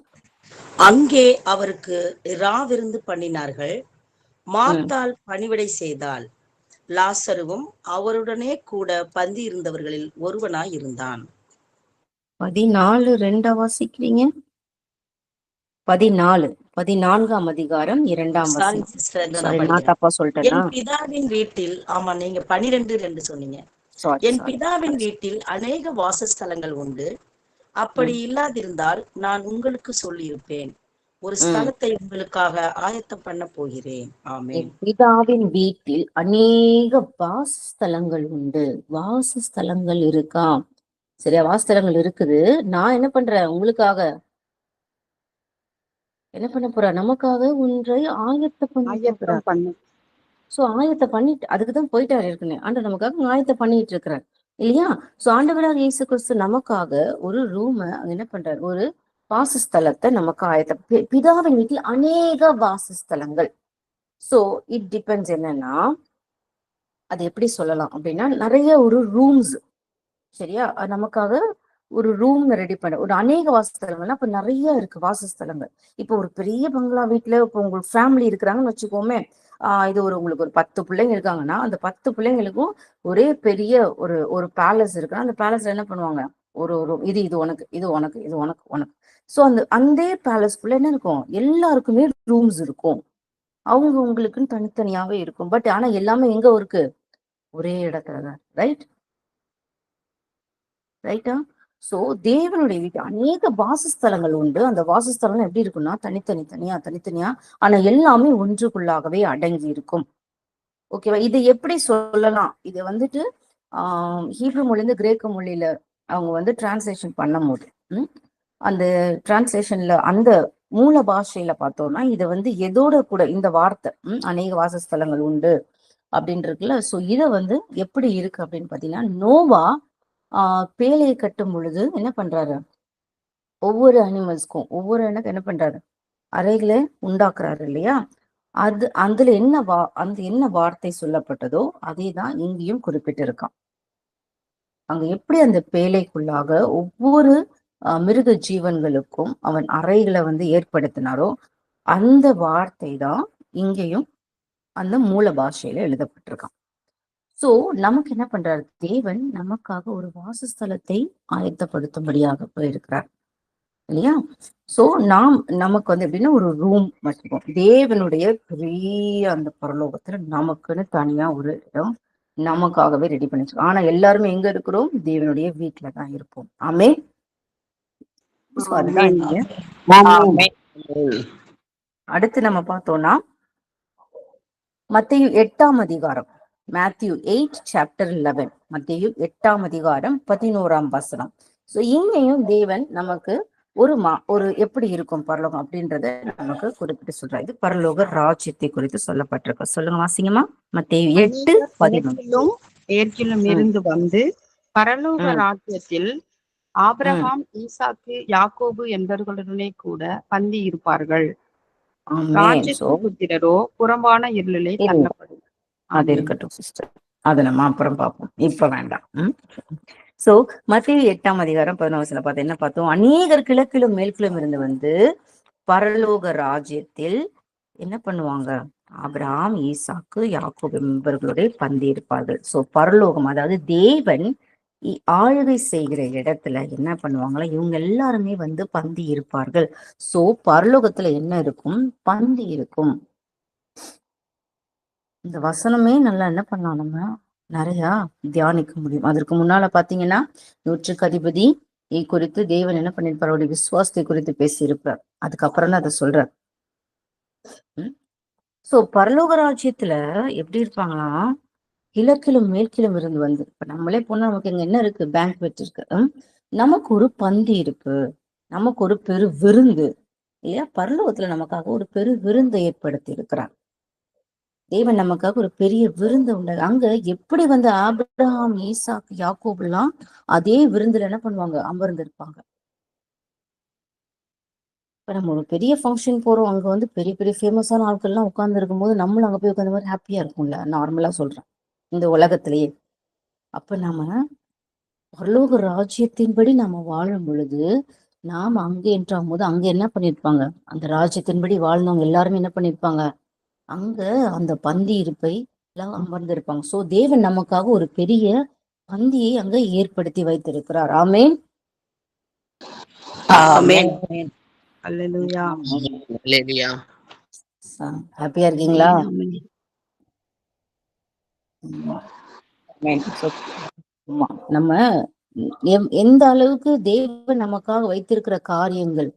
அங்கே அவருக்கு ராவிருந்து பண்ணினார்கள். மார்த்தாள் பணிவிடை செய்தாள். லாசருவும் அவருடனே கூட பந்தி இருந்தவர்களில் ஒருவனாய் இருந்தான். 14 வாசிக்கிறீங்க. 14ஆம் அதிகாரம் 2ஆம் வசனம். நான் தப்பா சொல்லிட்டேனா? என் பிதாவின் வீட்டில், ஆமா நீங்க 12:2 சொன்னீங்க. என் பிதாவின் வீட்டில் அநேக வாசஸ்தலங்கள் உண்டு. அப்படி இல்லாதிருந்தால் நான் உங்களுக்கு சொல்லியிருப்பேன். ஒரு ஸ்தலத்தை உங்களுக்காக ஆயத்தம் பண்ண போகிறேன். ஆமென். பிதாவின் வீட்டில் அநேக வாசஸ்தலங்கள் உண்டு. வாசஸ்தலங்கள் இருக்கா? சரியா, வாசஸ்தலங்கள் இருக்குது. நான் என்ன பண்றேன்? உங்களுக்காக என்ன பண்ண போறேன்? நமக்காக ஒன்றை ஆயத்தம் பண்ண. சோ ஆயத்தம் பண்ணிட்டு அதுக்குதான் போயிட்டாரு இருக்குன்னு. ஆண்டவர் நமக்காக ஆயத்தம் பண்ணிட்டு இருக்கிறார் இல்லையா? சோ ஆண்டவராக இயேசு கிறிஸ்து நமக்காக ஒரு ரூம என்ன பண்றாரு? ஒரு வாசஸ்தலத்தை நமக்கு ஆயத்தம். பிதாவின் வீட்டில் அநேக வாசஸ்தலங்கள். So it depends. என்னன்னா அது எப்படி சொல்லலாம் அப்படின்னா, நிறைய ஒரு ரூம்ஸ், சரியா, நமக்காக ஒரு ரூம் ரெடி பண்ண ஒரு அநேக வாசஸ்தலங்கள்னா இப்ப நிறைய இருக்கு வாசஸ்தலங்கள். இப்போ ஒரு பெரிய பங்களா வீட்டுல இப்போ உங்களுக்கு ஃபேமிலி இருக்கிறாங்கன்னு வச்சுக்கோமே. இது உங்களுக்கு ஒரு 10 பிள்ளைங்க இருக்காங்கன்னா அந்த 10 பிள்ளைங்களுக்கும் ஒரே பெரிய ஒரு பேலஸ் இருக்குன்னா அந்த பேலஸ்ல என்ன பண்ணுவாங்க? ஒரு இது உனக்கு, இது உனக்கு, இது உனக்கு, உனக்கு. சோ அந்த பேலஸ்க்குள்ள என்ன இருக்கும்? எல்லாருக்குமே ரூம்ஸ் இருக்கும். உங்களுக்குன்னு தனித்தனியாவே இருக்கும். பட் ஆனா எல்லாமே எங்க இருக்கு? ஒரே இடத்துலதான். ரைட்டா? சோ தேவனுடைய வீட்டு அநேக வாசஸ்தலங்கள் உண்டு. அந்த வாசஸ்தலம் எப்படி இருக்குன்னா தனித்தனியா ஆனா எல்லாமே ஒன்றுக்குள்ளாகவே அடங்கி இருக்கும். ஓகேவா? இது எப்படி சொல்லலாம்? இது ஹீப்ரு மொழியிலிருந்து கிரேக்க மொழியில அவங்க டிரான்ஸ்லேஷன் பண்ணும் போது அந்த டிரான்ஸ்லேஷன்ல அந்த மூல பாஷையில பார்த்தோம்னா இதை எதோட கூட இந்த வார்த்தை அநேக வாசஸ்தலங்கள் உண்டு அப்படின்றதுல. சோ இதை எப்படி இருக்கு அப்படின்னு பாத்தீங்கன்னா, நோவா பேழையை கட்டும் பொழுது என்ன பண்றாரு? ஒவ்வொரு அனிமல்ஸ்க்கும் ஒவ்வொரு என்ன பண்றாரு? அறைகளை உண்டாக்குறாரு இல்லையா? அதுல என்ன வார்த்தை சொல்லப்பட்டதோ அதே தான் இங்கேயும் குறிப்பிட்டிருக்கான். அங்க எப்படி அந்த பேழைக்குள்ளாக ஒவ்வொரு மிருக ஜீவன்களுக்கும் அவன் அறைகளை ஏற்படுத்தினாரோ அந்த வார்த்தை தான் இங்கேயும் அந்த மூல பாஷையில எழுதப்பட்டிருக்கான். சோ நமக்கு என்ன பண்றாரு? தேவன் நமக்காக ஒரு வாசஸ்தலத்தை ஆயத்தப்படுத்தும்படியாக போயிருக்கிறார் இல்லையா? சோ நமக்கு எப்படின்னா ஒரு ரூம் வச்சுப்போம். தேவனுடைய பெரிய அந்த பரலோகத்துல நமக்குன்னு தனியா ஒரு இடம் நமக்காகவே ரெடி பண்ணிருக்கோம். ஆனா எல்லாருமே எங்க இருக்கிறோம்? தேவனுடைய வீட்டுலதான் இருப்போம். ஆமென். அடுத்து நம்ம பார்த்தோம்னா மத்தேயு 8ஆம் அதிகாரம், Matthew 8 chapter 11, மத்தேயு 8ஆம் அதிகாரம் 11ஆம் வசனம். சோ இங்கேயும் தேவன் நமக்கு ஒரு எப்படி இருக்கும் பரலோகம் அப்படின்றத நமக்கு குறிப்பிட்டு சொல்றாரு. இது பரலோக ராஜ்யத்தை குறித்து சொல்லப்பட்டிருக்கு. சொல்லுங்க, வாசிங்கம்மா. மத்தேயு 8:11. ஏற்கிலும் இருந்து வந்து பரலோக ராஜ்யத்தில் ஆபிரகாம், ஈசாக்கு, யாக்கோபு என்பவர்களுடனே கூட பந்தி இருப்பார்கள். ஆமென். ராஜ்யத்தின் புத்திரரோ புறம்பான இருளிலே இல்ல, தள்ளப்படும். அது இருக்கட்டும் சிஸ்டர். அதை நம்ம அப்புறம் பார்ப்போம், இப்ப வேண்டாம். சோ மத்தேயு 8 அதிகாரம் 11 பார்த்தா என்ன பார்த்தோம்? அநேகர் கிழக்கிலும் மேற்கிலும் இருந்து வந்து பரலோக ராஜ்யத்தில் என்ன பண்ணுவாங்க? ஆபிரகாம், ஈசாக்கு, யாக்கோபு என்பவர்களுடைய பந்தி இருப்பார்கள். சோ பரலோகம், அதாவது தேவன் ஆளுகை செய்கிற இடத்துல என்ன பண்ணுவாங்களா, இவங்க எல்லாருமே வந்து பந்தி இருப்பார்கள். சோ பரலோகத்துல என்ன இருக்கும்? பந்தி இருக்கும். இந்த வசனமே நல்லா என்ன பண்ணலாம், நம்ம நிறைய தியானிக்க முடியும். அதற்கு முன்னால பாத்தீங்கன்னா, நூற்றுக்கு அதிபதி குறித்து தேவன் என்ன பண்ணிருப்பார்? அவருடைய விசுவாசத்தை குறித்து பேசி இருப்பார். அதுக்கப்புறம் தான் அதை சொல்றார். சோ பரலோக ராஜ்யத்துல எப்படி இருப்பாங்களாம்? கிழக்கிலும் மேற்கிலும் இருந்து வந்து, இப்ப நம்மளே போனா நமக்கு இங்க என்ன இருக்கு? பேங்க்வெட் இருக்கு. நமக்கு ஒரு பந்தி இருக்கு, நமக்கு ஒரு பெரு விருந்து இல்லையா? பரலோகத்துல நமக்காக ஒரு பெரு விருந்தை ஏற்படுத்தி இருக்கிறார் தேவன். நமக்காக ஒரு பெரிய விருந்து உண்டு. அங்க எப்படி வந்து ஆபிரகாம், ஈசாக்கு, யாக்கோபு எல்லாம் அதே விருந்துல என்ன பண்ணுவாங்க? அமர்ந்து இருப்பாங்க. இப்ப நம்ம ஒரு பெரிய ஃபங்க்ஷன் போறோம், அங்க வந்து பெரிய பெரிய ஃபேமஸான ஆட்கள் எல்லாம் உட்கார்ந்து இருக்கும் போது நம்மளும் அங்க போய் உட்கார்ந்த மாதிரி ஹாப்பியா இருக்கும்ல, நார்மலா சொல்றேன், இந்த உலகத்திலேயே. அப்ப நாம பரலோக ராஜ்யத்தின்படி நாம வாழும் பொழுது, நாம அங்க என்றாகும் போது அங்க என்ன பண்ணிருப்பாங்க? அந்த ராஜ்யத்தின்படி வாழ்ந்தவங்க எல்லாருமே என்ன பண்ணிருப்பாங்க? அங்க அந்த பந்தி இருப்பை எல்லாம் அமர்ந்திருப்பாங்க. சோ தேவன் நமக்காக ஒரு பெரிய பந்தியை அங்க ஏற்படுத்தி வைத்திருக்கிறார். ஆமென். ஆமென். அல்லேலூயா. அல்லேலூயா. ஹாப்பியா இருக்கீங்களா? ஆமென். So, நம்ம எந்த அளவுக்கு தேவன் நமக்காக வைத்திருக்கிற காரியங்கள்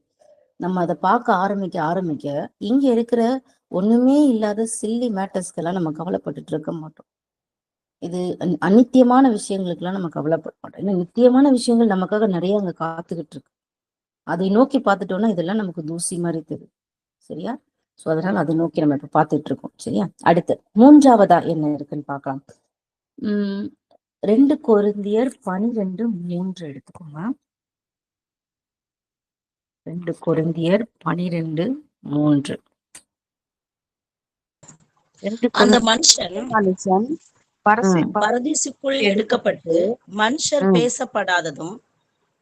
நம்ம அதை பார்க்க ஆரம்பிக்க இங்க இருக்கிற ஒண்ணுமே இல்லாத சில்லி மேட்டர்ஸ்க்கெல்லாம் நம்ம கவலைப்பட்டுட்டு இருக்க மாட்டோம். இது அநித்தியமான விஷயங்களுக்கெல்லாம் நம்ம கவலைப்பட மாட்டோம். ஏன்னா நித்தியமான விஷயங்கள் நமக்காக நிறைய அங்க காத்துக்கிட்டு இருக்கு. அதை நோக்கி பார்த்துட்டோம்னா இதெல்லாம் நமக்கு தூசி மாதிரி தெரியும். சரியா? சோ அதனால அதை நோக்கி நம்ம இப்ப பார்த்துட்டு இருக்கோம். சரியா? அடுத்து 3வதா என்ன இருக்குன்னு பார்க்கலாம். 2 கொரிந்தியர் 12:3 எடுத்துக்கோங்க. 2 கொரிந்தியர் 12:3. அந்த மனுஷன் மனுஷன் பரதீசுக்குள் எடுக்கப்பட்டு மனுஷர் பேசப்படாததும்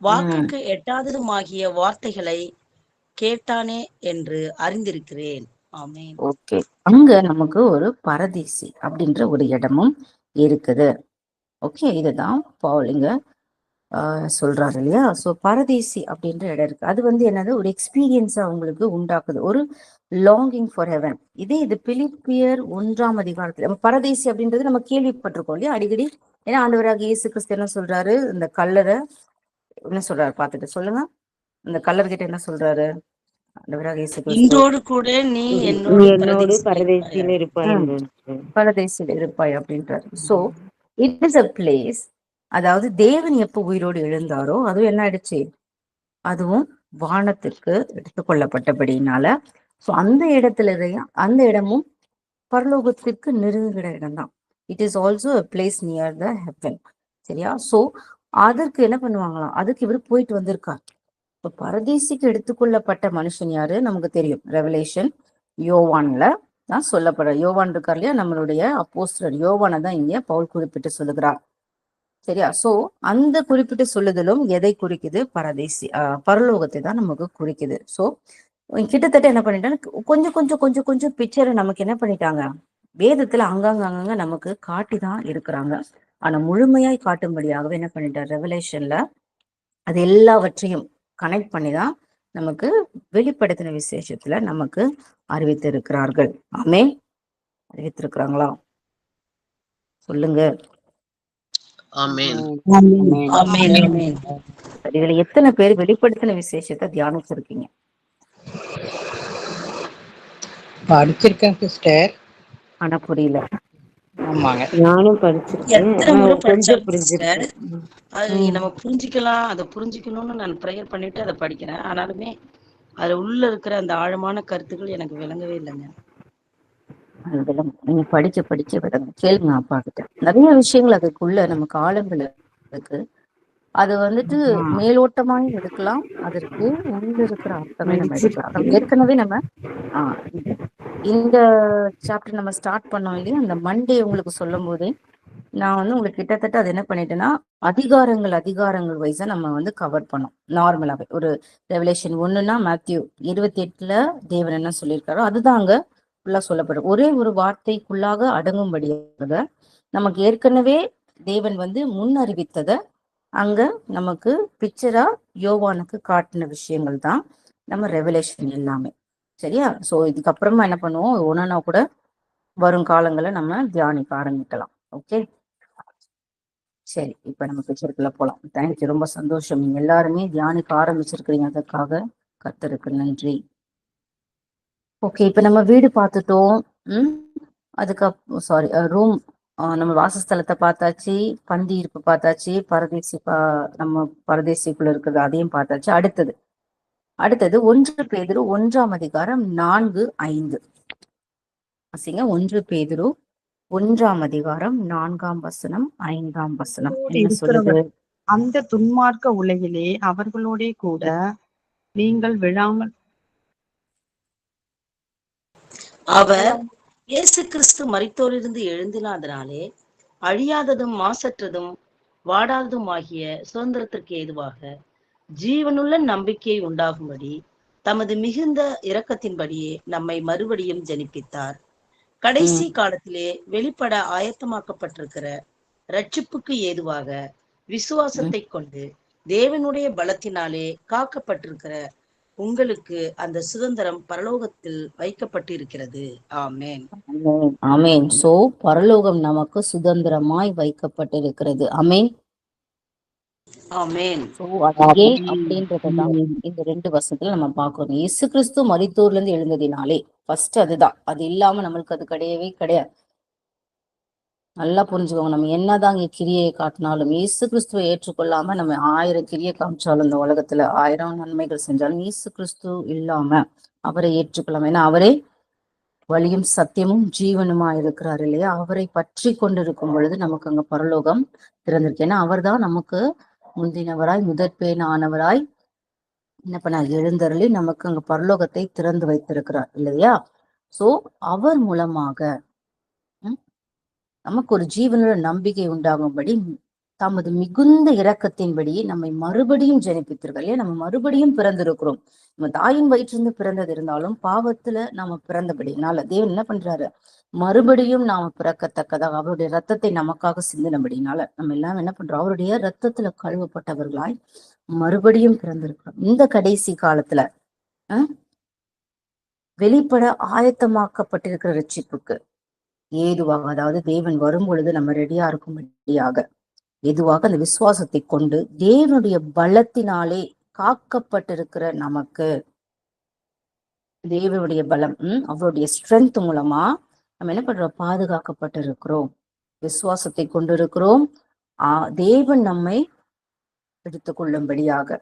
வாக்குக்கு எட்டாததுமாகிய வார்த்தைகளை கேட்டானே என்று அறிந்திருக்கிறேன். ஆமென். ஓகே, அங்க நமக்கு ஒரு பரதீசி அப்படின்ற ஒரு இடமும் இருக்குது. ஓகே, இதுதான் பவுல் இங்க சொல்றாரு இல்லையா? சோ பரதேசி அப்படின்ற இடம் இருக்கு. அது வந்து என்னது? ஒரு எக்ஸ்பீரியன்ஸா உங்களுக்கு உண்டாக்குது, ஒரு லாங்கிங் ஃபார் ஹெவன். இது பிலிப்பியர் 1 அதிகாரத்துல நம்ம பரதேசி அப்படின்றது நம்ம கேள்விப்பட்டிருக்கோம் இல்லையா அடிக்கடி. ஏன்னா ஆண்டவராக இயேசு கிறிஸ்து என்ன சொல்றாரு? இந்த கல்லறை என்ன சொல்றாரு பார்த்துட்டு சொல்லுங்க. இந்த கல்லர் கிட்ட என்ன சொல்றாரு ஆண்டவராக இயேசு கிறிஸ்து? இன்றோடு கூட நீ என்னோடு பரதேசியில் இருப்பாய். பரதேசியில் இருப்பாய் அப்படின்றாரு. So it is a place. அதாவது தேவன் எப்ப உயிரோடு எழுந்தாரோ அதுவும் என்ன ஆயிடுச்சு? அதுவும் வானத்திற்கு எடுத்துக்கொள்ளப்பட்டபடினால சோ அந்த அந்த இடமும் பரலோகத்திற்கு நெருங்குகிற இடம் தான். It is also a place near the heaven. சரியா? சோ அதற்கு என்ன பண்ணுவாங்களாம்? அதுக்கு இவர் போயிட்டு வந்திருக்கார். இப்ப பரதேசிக்கு எடுத்துக்கொள்ளப்பட்ட மனுஷன் யாரு? நமக்கு தெரியும், ரெவலேஷன் யோவான்ல தான் சொல்லப்படுற. யோவான் இருக்கார் இல்லையா, நம்மளுடைய அப்போஸ்தலர் யோவானை தான் இங்க பவுல் குறிப்பிட்டு சொல்லுகிறார். சரியா? சோ அந்த குறிப்பிட்டு சொல்லுதலும் எதை குறிக்குது? பரதேசி பரலோகத்தை தான் நமக்கு குறிக்குது. சோ கிட்டத்தட்ட என்ன பண்ணிட்டாங்க, கொஞ்சம் பிக்சரை நமக்கு என்ன பண்ணிட்டாங்க, வேதத்துல அங்கங்க நமக்கு காட்டிதான் இருக்கிறாங்க. ஆனா முழுமையாய் காட்டும்படியாகவே என்ன பண்ணிட்டார்? ரெவலேஷன்ல அது எல்லாவற்றையும் கனெக்ட் பண்ணிதான் நமக்கு வெளிப்படுத்தின விசேஷத்துல நமக்கு அறிவித்திருக்கிறார்கள். ஆமென். அறிவித்திருக்கிறாங்களா? சொல்லுங்க. ஆமென். ஆமென். ஆமென். இதுல எத்தனை பேர் வெளிப்படுத்தின விசேஷத்தை தியானிச்சிருக்கீங்க? படிச்சிருக்கேன் சிஸ்டர். ஆனா புரியல. ஆமாங்க, நானும் படிச்சிருக்கேன். எத்தனை முறை கொஞ்சம் படிச்சாலும் புரிஞ்சிருக்கேன். அது நம்ம புரிஞ்சுக்கலாம், அதை புரிஞ்சுக்கணும்னு நான் ப்ரேயர் பண்ணிட்டு அதை படிக்கிறேன். ஆனாலுமே அது உள்ள இருக்கிற அந்த ஆழமான கருத்துக்கள் எனக்கு விளங்கவே இல்லைங்க. நீங்க படிக்க விடுங்க, கேளுங்க அப்பா கிட்ட. நிறைய விஷயங்கள் அதுக்குள்ள நமக்கு ஆழங்கள் இருக்கு. அது வந்துட்டு மேலோட்டமாக எடுக்கலாம், அதற்கு உள்ள இருக்கிற அர்த்தமே நம்ம எடுக்கலாம். அது ஏற்கனவே நம்ம இந்த இந்த சாப்டர் நம்ம ஸ்டார்ட் பண்ணோம் இல்லையா, அந்த மண்டே உங்களுக்கு சொல்லும் போதே நான் வந்து உங்களுக்கு கிட்டத்தட்ட அது என்ன பண்ணிட்டேன்னா அதிகாரங்கள் வைஸா நம்ம வந்து கவர் பண்ணோம். நார்மலாவே ஒரு ரெவலேஷன் 1ன்னா மேத்யூ 28ல தேவன் என்ன சொல்லியிருக்காரோ அதுதான் அங்க ஃபுல்லா சொல்லப்படும். ஒரே ஒரு வார்த்தைக்குள்ளாக அடங்கும்படியாக நமக்கு ஏற்கனவே தேவன் வந்து முன் அறிவித்ததை அங்க நமக்கு பிக்சரா யோவானுக்கு காட்டின விஷயங்கள் தான் நம்ம ரெவலேஷன் எல்லாமே. சரியா? சோ இதுக்கப்புறமா என்ன பண்ணுவோம், ஒன்னா கூட வரும் காலங்களை நம்ம தியானிக்க ஆரம்பிக்கலாம். ஓகே, சரி, இப்ப நம்ம பிக்சருக்குள்ள போலாம். தேங்க்யூ, ரொம்ப சந்தோஷம். நீங்க எல்லாருமே தியானிக்க ஆரம்பிச்சிருக்கிறீங்க, அதற்காக கர்த்தருக்கு நன்றி. ஓகே, இப்ப நம்ம வீடு பார்த்துட்டோம். அதுக்கு சாரி ரூம், நம்ம வாசஸ்தலத்தை பார்த்தாச்சு, பந்தி இருப்பு பார்த்தாச்சு, நம்ம பரதேசிக்குள்ள இருக்கிறது அதையும் பார்த்தாச்சு. அடுத்தது 1 பேதுரு 1ஆம் அதிகாரம் 4-5. வாசிங்க. 1 பேதுரு 1ஆம் அதிகாரம் 4ஆம் வசனம் 5ஆம் வசனம் என்ன சொல்லுது? அந்த துன்மார்க்க உலகிலே அவர்களோட கூட நீங்கள் விழாமல் அவர் இயேசு கிறிஸ்து மரித்தோரிலிருந்து எழுந்தினாதனாலே அழியாததும் மாசற்றதும் வாடாததும் ஆகிய சுதந்திரத்திற்கு ஏதுவாக ஜீவனுள்ள நம்பிக்கை உண்டாகும்படி தமது மிகுந்த இரக்கத்தின்படியே நம்மை மறுபடியும் ஜனிப்பித்தார். கடைசி காலத்திலே வெளிப்பட ஆயத்தமாக்கப்பட்டிருக்கிற ரட்சிப்புக்கு ஏதுவாக விசுவாசத்தை கொண்டு தேவனுடைய பலத்தினாலே காக்கப்பட்டிருக்கிற உங்களுக்கு அந்த சுதந்திரம் பரலோகத்தில் வைக்கப்பட்டிருக்கிறது. ஆமேன், ஆமேன். சோ பரலோகம் நமக்கு சுதந்திரமாய் வைக்கப்பட்டிருக்கிறது. ஆமேன், ஆமேன். சோ அது ஏன் அப்படின்றதான் இந்த 2 வருஷத்துல நம்ம பார்க்கணும். இயேசு கிறிஸ்து மரித்தோர்ல இருந்து எழுந்ததினாலே ஃபர்ஸ்ட் அதுதான். அது இல்லாம நம்மளுக்கு அது கிடையவே கிடையாது. நல்லா புரிஞ்சுக்கோங்க. நம்ம என்னதான் இங்க கிரியை காட்டினாலும், இயேசு கிறிஸ்துவை ஏற்றுக்கொள்ளாம நம்ம 1000 கிரியை காமிச்சாலும், இந்த உலகத்துல 1000 நன்மைகள் செஞ்சாலும் இயேசு கிறிஸ்து இல்லாம அவரை ஏற்றுக்கொள்ளாம, ஏன்னா அவரே வழியும் சத்தியமும் ஜீவனுமா இருக்கிறார் இல்லையா, அவரை பற்றி கொண்டிருக்கும் பொழுது நமக்கு அங்க பரலோகம் திறந்திருக்கு. ஏன்னா அவர் தான் நமக்கு முந்தினவராய் முதற்பேன் ஆனவராய் என்ன பண்ணார், எழுந்தருளி நமக்கு அங்க பரலோகத்தை திறந்து வைத்திருக்கிறார் இல்லையா. சோ அவர் மூலமாக நமக்கு ஒரு ஜீவனுள்ள நம்பிக்கை உண்டாகும்படி தமது மிகுந்த இரக்கத்தின்படி நம்மை மறுபடியும் ஜனிப்பித்திருக்கார் இல்லையா. நம்ம மறுபடியும் பிறந்திருக்கிறோம். நம்ம தாயின் வயிற்றிலிருந்து பிறந்தது இருந்தாலும் பாவத்துல நாம பிறந்தபடினால தேவன் என்ன பண்றாரு, மறுபடியும் நாம பிறக்கத்தக்கதாக அவருடைய ரத்தத்தை நமக்காக சிந்தினபடினால நம்ம எல்லாம் என்ன பண்றோம், அவருடைய ரத்தத்துல கழுவப்பட்டவர்களாய் மறுபடியும் பிறந்திருக்கிறோம். இந்த கடைசி காலத்துல வெளிப்பட ஆயத்தமாக்கப்பட்டிருக்கிற ரட்சிப்புக்கு ஏதுவாக, அதாவது தேவன் வரும் பொழுது நம்ம ரெடியா இருக்கும்படியாக எதுவாக அந்த விசுவாசத்தை கொண்டு தேவனுடைய பலத்தினாலே காக்கப்பட்டிருக்கிற நமக்கு, தேவனுடைய பலம் அவருடைய ஸ்ட்ரென்த் மூலமா நம்ம என்ன பண்றோம், பாதுகாக்கப்பட்டு இருக்கிறோம். விசுவாசத்தை கொண்டு இருக்கிறோம். தேவன் நம்மை எடுத்துக்கொள்ளும்படியாக,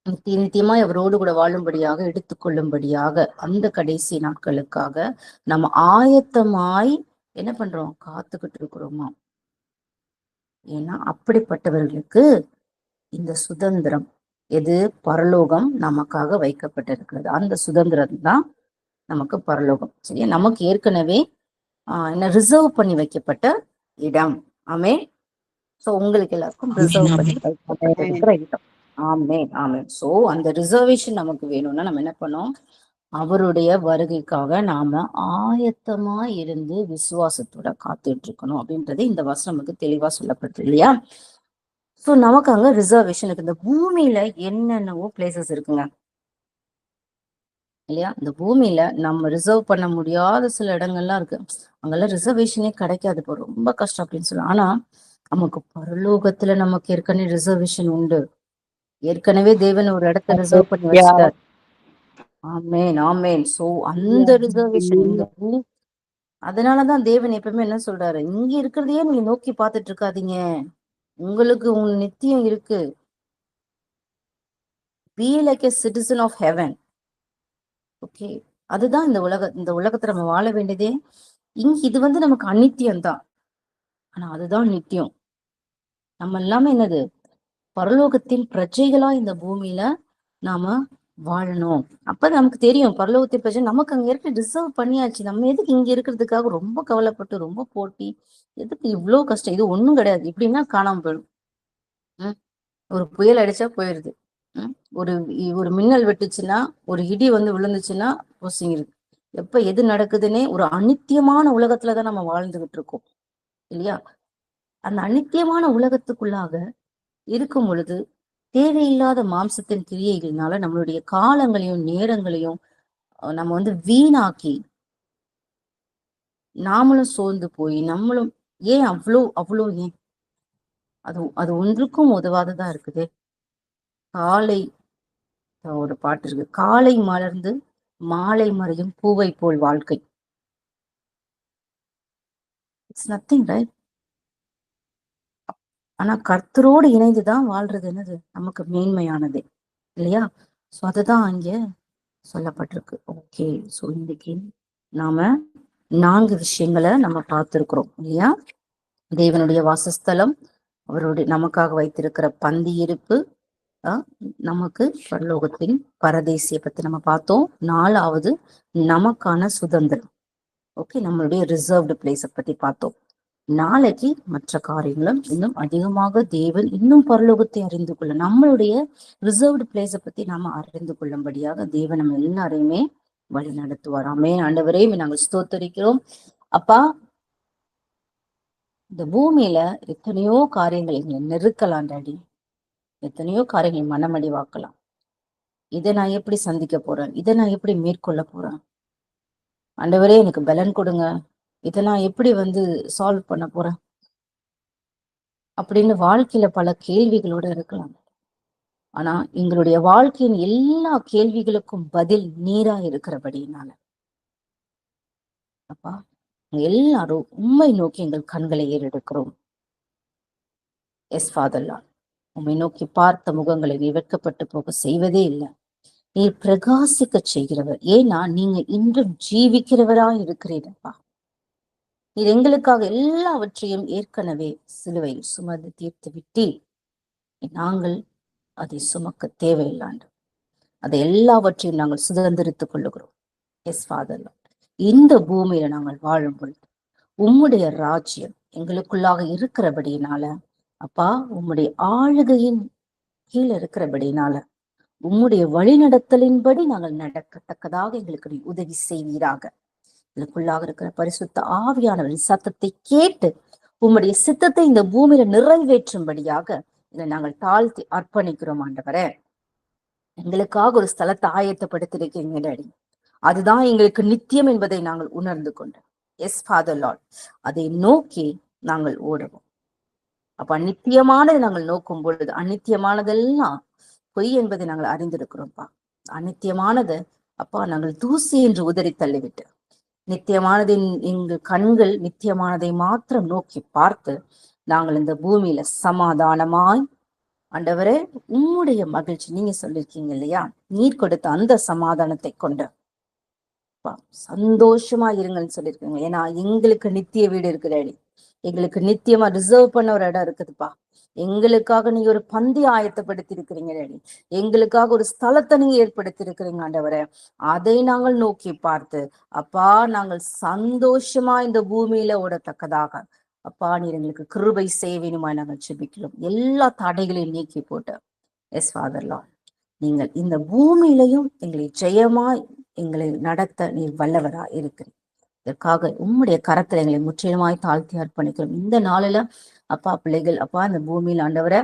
நித்தியமாய் அவரோடு கூட வாழும்படியாக எடுத்துக்கொள்ளும்படியாக அந்த கடைசி நாட்களுக்காக நம்ம ஆயத்தமாய் என்ன பண்றோம், காத்துக்கிட்டு இருக்கிறோமா. ஏன்னா அப்படிப்பட்டவர்களுக்கு இந்த சுதந்திரம் எது, பரலோகம் நமக்காக வைக்கப்பட்டிருக்கிறது. அந்த சுதந்திரம் தான் நமக்கு பரலோகம். சரியா? நமக்கு ஏற்கனவே என்ன ரிசர்வ் பண்ணி வைக்கப்பட்ட இடம். ஆமே. சோ உங்களுக்கு எல்லாருக்கும் ரிசர்வ் பண்ணி வைக்கப்பட்டிருக்கிற இடம். ஆமேன், ஆமேன். சோ அந்த ரிசர்வேஷன் நமக்கு வேணும்னா நம்ம என்ன பண்ணோம், அவருடைய வருகைக்காக நாம ஆயத்தமா இருந்து விசுவாசத்தோட காத்துட்டு இருக்கணும் அப்படின்றது இந்த வருஷம் நமக்கு தெளிவா சொல்லப்பட்டு இல்லையா. சோ நமக்கு அங்க ரிசர்வேஷனுக்கு இந்த பூமியில என்னென்னவோ பிளேசஸ் இருக்குங்க இல்லையா. இந்த பூமியில நம்ம ரிசர்வ் பண்ண முடியாத சில இடங்கள்லாம் இருக்கு. அங்கெல்லாம் ரிசர்வேஷனே கிடைக்காது, இப்போ ரொம்ப கஷ்டம் அப்படின்னு சொல்லலாம். ஆனா நமக்கு பரலோகத்துல நமக்கு ஏற்கனவே ரிசர்வேஷன் உண்டு. ஏற்கனவே தேவன் ஒரு இடத்த ரிசர்வ் பண்ணி வச்சுட்டார். ஆமேன், ஆமேன். சோ அந்த ரிசர்வேஷன் அதனாலதான் தேவன் எப்பவுமே என்ன சொல்றாரு, இங்க இருக்கிறதையே நீங்க நோக்கி பார்த்துட்டு இருக்காதீங்க, உங்களுக்கு உங்க நித்தியம் இருக்கு. Be like a citizen of heaven. Okay, அதுதான் இந்த உலகத்துல நம்ம வாழ வேண்டியதே. இது வந்து நமக்கு அநித்தியம் தான், ஆனா அதுதான் நித்தியம். நம்ம எல்லாமே என்னது, பரலோகத்தின் பிரஜைகளா இந்த பூமியில நாம வாழணும். அப்ப நமக்கு தெரியும் பரலோகத்தின் பிரஜை நமக்கு அங்க இருக்க ரிசர்வ் பண்ணியாச்சு. நம்ம எதுக்கு இங்க இருக்கிறதுக்காக ரொம்ப கவலைப்பட்டு ரொம்ப போட்டி, எதுக்கு இவ்வளவு கஷ்டம்? இது ஒண்ணும் கிடையாது. இப்படின்னா காணாம போயிடும். ஒரு புயல் அடிச்சா போயிடுது. ஒரு ஒரு மின்னல் வெட்டுச்சுன்னா, ஒரு இடி வந்து விழுந்துச்சுன்னா பொசுங்கிருது. எப்ப எது நடக்குதுன்னே ஒரு அநித்தியமான உலகத்துலதான் நம்ம வாழ்ந்துகிட்டு இருக்கோம் இல்லையா? அந்த அநித்தியமான உலகத்துக்குள்ளாக இருக்கும் பொழுது தேவையில்லாத மாம்சத்தின் கிரியைகள்னால நம்மளுடைய காலங்களையும் நேரங்களையும் நம்ம வந்து வீணாக்கி நாமளும் சோர்ந்து போய் நம்மளும் ஏன் அவ்வளோ ஏன் அது ஒன்றுக்கும் உதவாததா இருக்குது. காலை ஒரு பாட்டு இருக்கு, காலை மலர்ந்து மாலை மறையும் பூவை போல் வாழ்க்கை. It's nothing right. ஆனா கர்த்தரோடு இணைந்துதான் வாழ்றது என்னது நமக்கு மேன்மையானது இல்லையா? சோ அதுதான் அங்க சொல்லப்பட்டிருக்கு. ஓகே, சோ இன்னைக்கு நாம 4 விஷயங்களை நம்ம பார்த்திருக்கிறோம் இல்லையா? தேவனுடைய வாசஸ்தலம், அவருடைய நமக்காக வைத்திருக்கிற பந்தி இருப்பு, நமக்கு பரலோகத்தின் பரதேசியை பத்தி நம்ம பார்த்தோம். 4வது நமக்கான சுதந்திரம். ஓகே, நம்மளுடைய ரிசர்வ்டு பிளேஸை பத்தி பார்த்தோம். நாளைக்கு மற்ற காரியங்களும் இன்னும் அதிகமாக தேவன் இன்னும் பரலோகத்தை அறிந்து கொள்ள, நம்மளுடைய ரிசர்வ்டு பிளேஸை பத்தி நாம அறிந்து கொள்ளும்படியாக தேவன் நம்ம எல்லாரையுமே வழி நடத்துவார். ஆமென். ஆண்டவரே நாங்கள் ஸ்தோத்தரிக்கிறோம். அப்பா, இந்த பூமியில எத்தனையோ காரியங்கள் எங்களை நெருக்கலாம் டாடி, எத்தனையோ காரியங்களை மனமடிவாக்கலாம். இதை நான் எப்படி சந்திக்க போறேன், இதை நான் எப்படி மேற்கொள்ள போறேன், ஆண்டவரே எனக்கு பலன் கொடுங்க, இதை நான் எப்படி வந்து சால்வ் பண்ண போறேன் அப்படின்னு வாழ்க்கையில பல கேள்விகளோட இருக்கலாம். ஆனா எங்களுடைய வாழ்க்கையின் எல்லா கேள்விகளுக்கும் பதில் நீரா இருக்கிறபடினால அப்பா, எல்லாரும் உம்மை நோக்கி எங்கள் கண்களை ஏறெடுக்கிறோம். எஸ் ஃபாதர்லா, உம்மை நோக்கி பார்த்த முகங்களை நீ வெட்கப்பட்டு போக செய்வதே இல்லை. நீர் பிரகாசிக்க செய்கிறவர். ஏன்னா நீங்க இன்றும் ஜீவிக்கிறவரா இருக்கிறீரப்பா. நீர் எங்களுக்காக எல்லாவற்றையும் ஏற்கனவே சிலுவையில் சுமந்து தீர்த்து விட்டீர். நாங்கள் அதை சுமக்க தேவையில்லாண்டு அதை எல்லாவற்றையும் நாங்கள் சுதந்திரித்துக் கொள்ளுகிறோம். எஸ் ஃபாதர்லா, இந்த பூமியில நாங்கள் வாழும் பொழுது உம்முடைய ராஜ்யம் எங்களுக்குள்ளாக இருக்கிறபடினால அப்பா, உம்முடைய ஆளுகையின் கீழே இருக்கிறபடினால உம்முடைய வழிநடத்தலின்படி நாங்கள் நடக்கத்தக்கதாக எங்களுக்கு நீ உதவி செய்வீராக. எங்களுக்குள்ளாக இருக்கிற பரிசுத்த ஆவியானவரின் சத்தத்தை கேட்டு உம்முடைய சித்தத்தை இந்த பூமியில நிறைவேற்றும்படியாக இதை நாங்கள் தாழ்த்தி அர்ப்பணிக்கிறோம். ஆண்டவரே, எங்களுக்காக ஒரு ஸ்தலத்தை ஆயத்தப்படுத்திருக்கீங்க டாடி. அதுதான் எங்களுக்கு நித்தியம் என்பதை நாங்கள் உணர்ந்து கொண்டோம். எஸ் ஃபாதர் லார்ட், அதை நோக்கி நாங்கள் ஓடுவோம். அப்ப அநித்தியமானதை நாங்கள் நோக்கும் பொழுது அநித்தியமானதெல்லாம் பொய் என்பதை நாங்கள் அறிந்திருக்கிறோம்ப்பா. அநித்தியமானது அப்பா நாங்கள் தூசி என்று உதறி தள்ளிவிட்டு நித்தியமானதின் எங்கள் கண்கள் நித்தியமானதை மாத்திரம் நோக்கி பார்த்து நாங்கள் இந்த பூமியில சமாதானமாய், ஆண்டவரே உம்முடைய மகிழ்ச்சி, நீங்க சொல்லிருக்கீங்க இல்லையா, நீர் கொடுத்த அந்த சமாதானத்தை கொண்டு சந்தோஷமா இருங்கன்னு சொல்லியிருக்கீங்க. ஏன்னா எங்களுக்கு நித்திய வீடு இருக்குதாடி, எங்களுக்கு நித்தியமா ரிசர்வ் பண்ண ஒரு இடம் இருக்குதுப்பா. எங்களுக்காக நீங்க ஒரு பந்தி ஆயத்தப்படுத்தி இருக்கிறீங்க டாடி, எங்களுக்காக ஒரு ஸ்தலத்தை நீங்க ஏற்படுத்தி இருக்கிறீங்க ஆண்டவரே. அதை நாங்கள் நோக்கி பார்த்து அப்பா நாங்கள் சந்தோஷமா இந்த பூமியில ஓடத்தக்கதாக அப்பா நீர் எங்களுக்கு கிருபை செய்வேனுமா நாங்கள் ஜெபிக்கிறோம். எல்லா தடைகளையும் நீக்கி போட்டு எஸ் ஃபாதர்லா, நீங்கள் இந்த பூமியிலையும் எங்களை ஜெயமாய் எங்களை நடத்த நீர் வல்லவரா இருக்கிறீர். இதற்காக உம்முடைய கரத்துல எங்களை முற்றிலுமாய் தாழ்த்தி அர்ப்பணிக்கிறோம். இந்த நாளில அப்பா பிள்ளைகள் அப்பா இந்த பூமியில் ஆண்டவரை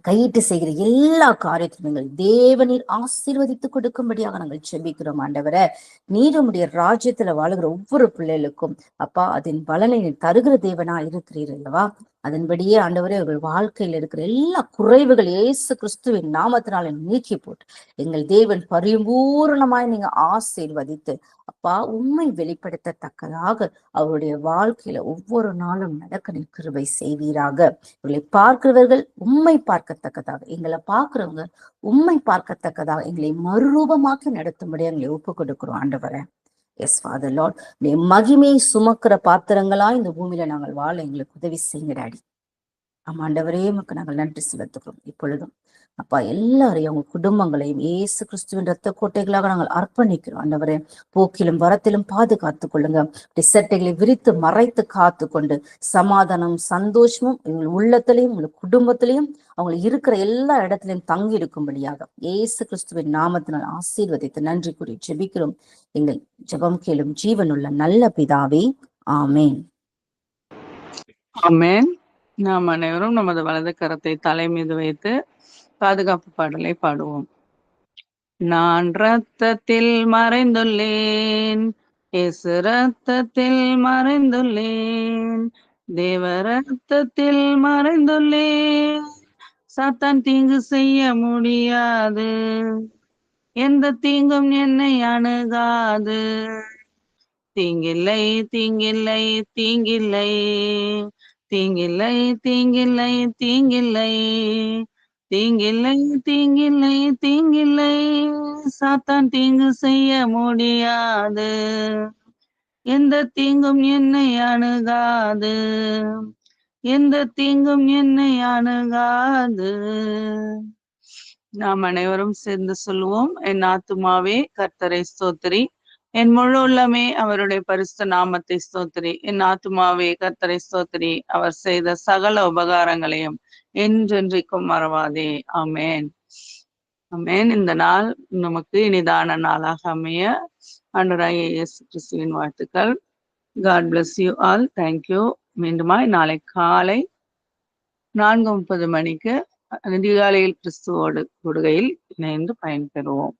கையிட்டு செய்கிற எல்லா காரியத்தையும் எங்கள் தேவநீர் ஆசீர்வதித்து கொடுக்கும்படியாக நாங்கள் ஜெபிக்கிறோம். ஆண்டவரை, நீர் உம்முடைய ராஜ்யத்துல வாழுகிற ஒவ்வொரு பிள்ளைகளுக்கும் அப்பா அதன் பலனை நீர் தருகிற தேவனா இருக்கிறீர் அல்லவா? அதன்படியே ஆண்டவரே அவர்கள் வாழ்க்கையில் இருக்கிற எல்லா குறைவுகள் இயேசு கிறிஸ்துவின் நாமத்தினால நீக்கி போட்டு எங்கள் தேவன் பரிபூரணமாய் நீங்க ஆசீர்வதித்து அப்பா உண்மை வெளிப்படுத்தத்தக்கதாக அவருடைய வாழ்க்கையில ஒவ்வொரு நாளும் நடக்க நீர் கிருபை செய்வீராக. இவர்களை பார்க்கிறவர்கள் உண்மை பார்க்கத்தக்கதாக, எங்களை பார்க்கிறவங்க உண்மை பார்க்கத்தக்கதாக எங்களை மறுரூபமாக்கி நடத்தும்படியா எங்களை ஒப்பு கொடுக்கிறோம் ஆண்டவரே. எஸ் ஃபாதர் லார்ட், மகிமையை சுமக்கிற பாத்திரங்களா இந்த பூமியில நாங்கள் வாழ எங்களுக்கு உதவி செய்யுங்க டாடி. ஆண்டவரே உமக்கு நாங்கள் நன்றி செலுத்துகிறோம். இப்பொழுதும் அப்பா எல்லாரையும் அவங்க குடும்பங்களையும் இயேசு கிறிஸ்துவின் ரத்த கோட்டைகளாக நாங்கள் அர்ப்பணிக்கிறோம். ஆண்டவரே போக்கிலும் வரத்திலும் பாதுகாத்துக் கொள்ளுங்க. சட்டைகளை விரித்து மறைத்து காத்து கொண்டு சமாதானம் சந்தோஷமும் எங்கள் உள்ளத்திலையும் உங்கள் குடும்பத்திலையும் அவங்க இருக்கிற எல்லா இடத்திலையும் தங்கி இருக்கும்படியாக இயேசு கிறிஸ்துவின் நாமத்தினால் ஆசீர்வதித்து நன்றி கூறி ஜெபிக்கிறோம். எங்கள் ஜெபம் கேளும் ஜீவனுள்ள நல்ல பிதாவே, ஆமேன். ஆமென். நாம் அனைவரும் நமது வலது கரத்தை தலை மீது வைத்து பாதுகாப்பு பாடலை பாடுவோம். நான் இரத்தத்தில் மறைந்துள்ளேன், இயேசு இரத்தத்தில் மறைந்துள்ளேன், தேவ இரத்தத்தில் மறைந்துள்ளேன், சாத்தான் தீங்கு செய்ய முடியாது, எந்த தீங்கும் என்னை அணுகாது, தீங்கில்லை தீங்கில்லை தீங்கில்லை தீங்கில்லை தீங்கில்லை தீங்கில்லை தீங்கில்லை தீங்கில்லை தீங்கில்லை, சாத்தான் தீங்கு செய்ய முடியாது, எந்த தீங்கும் என்னை அணுகாது, எந்த தீங்கும் என்னை அணுகாது. நாம் அனைவரும் சேர்ந்து சொல்லுவோம். என் ஆத்துமாவே கர்த்தரை ஸ்தோத்திரி, என் முழு உள்ளமே அவருடைய பரிசுத்த நாமத்தை ஸ்தோத்திரி. என் ஆத்துமாவே கர்த்தரை ஸ்தோத்திரி, அவர் செய்த சகல உபகாரங்களையும் என்றென்றைக்கும் மறவாதே. ஆமேன். ஆமேன். இந்த நாள் நமக்கு இனிதான நாளாக அமைய ஆண்டவராகிய இயேசு கிறிஸ்துவின் வாழ்த்துக்கள். God bless you all. Thank you. மீண்டுமாய் நாளை காலை 4:30 மணிக்கு அதிகாலையில் கிறிஸ்துவோடு கூடுகையில் இணைந்து பயன்பெறுவோம்.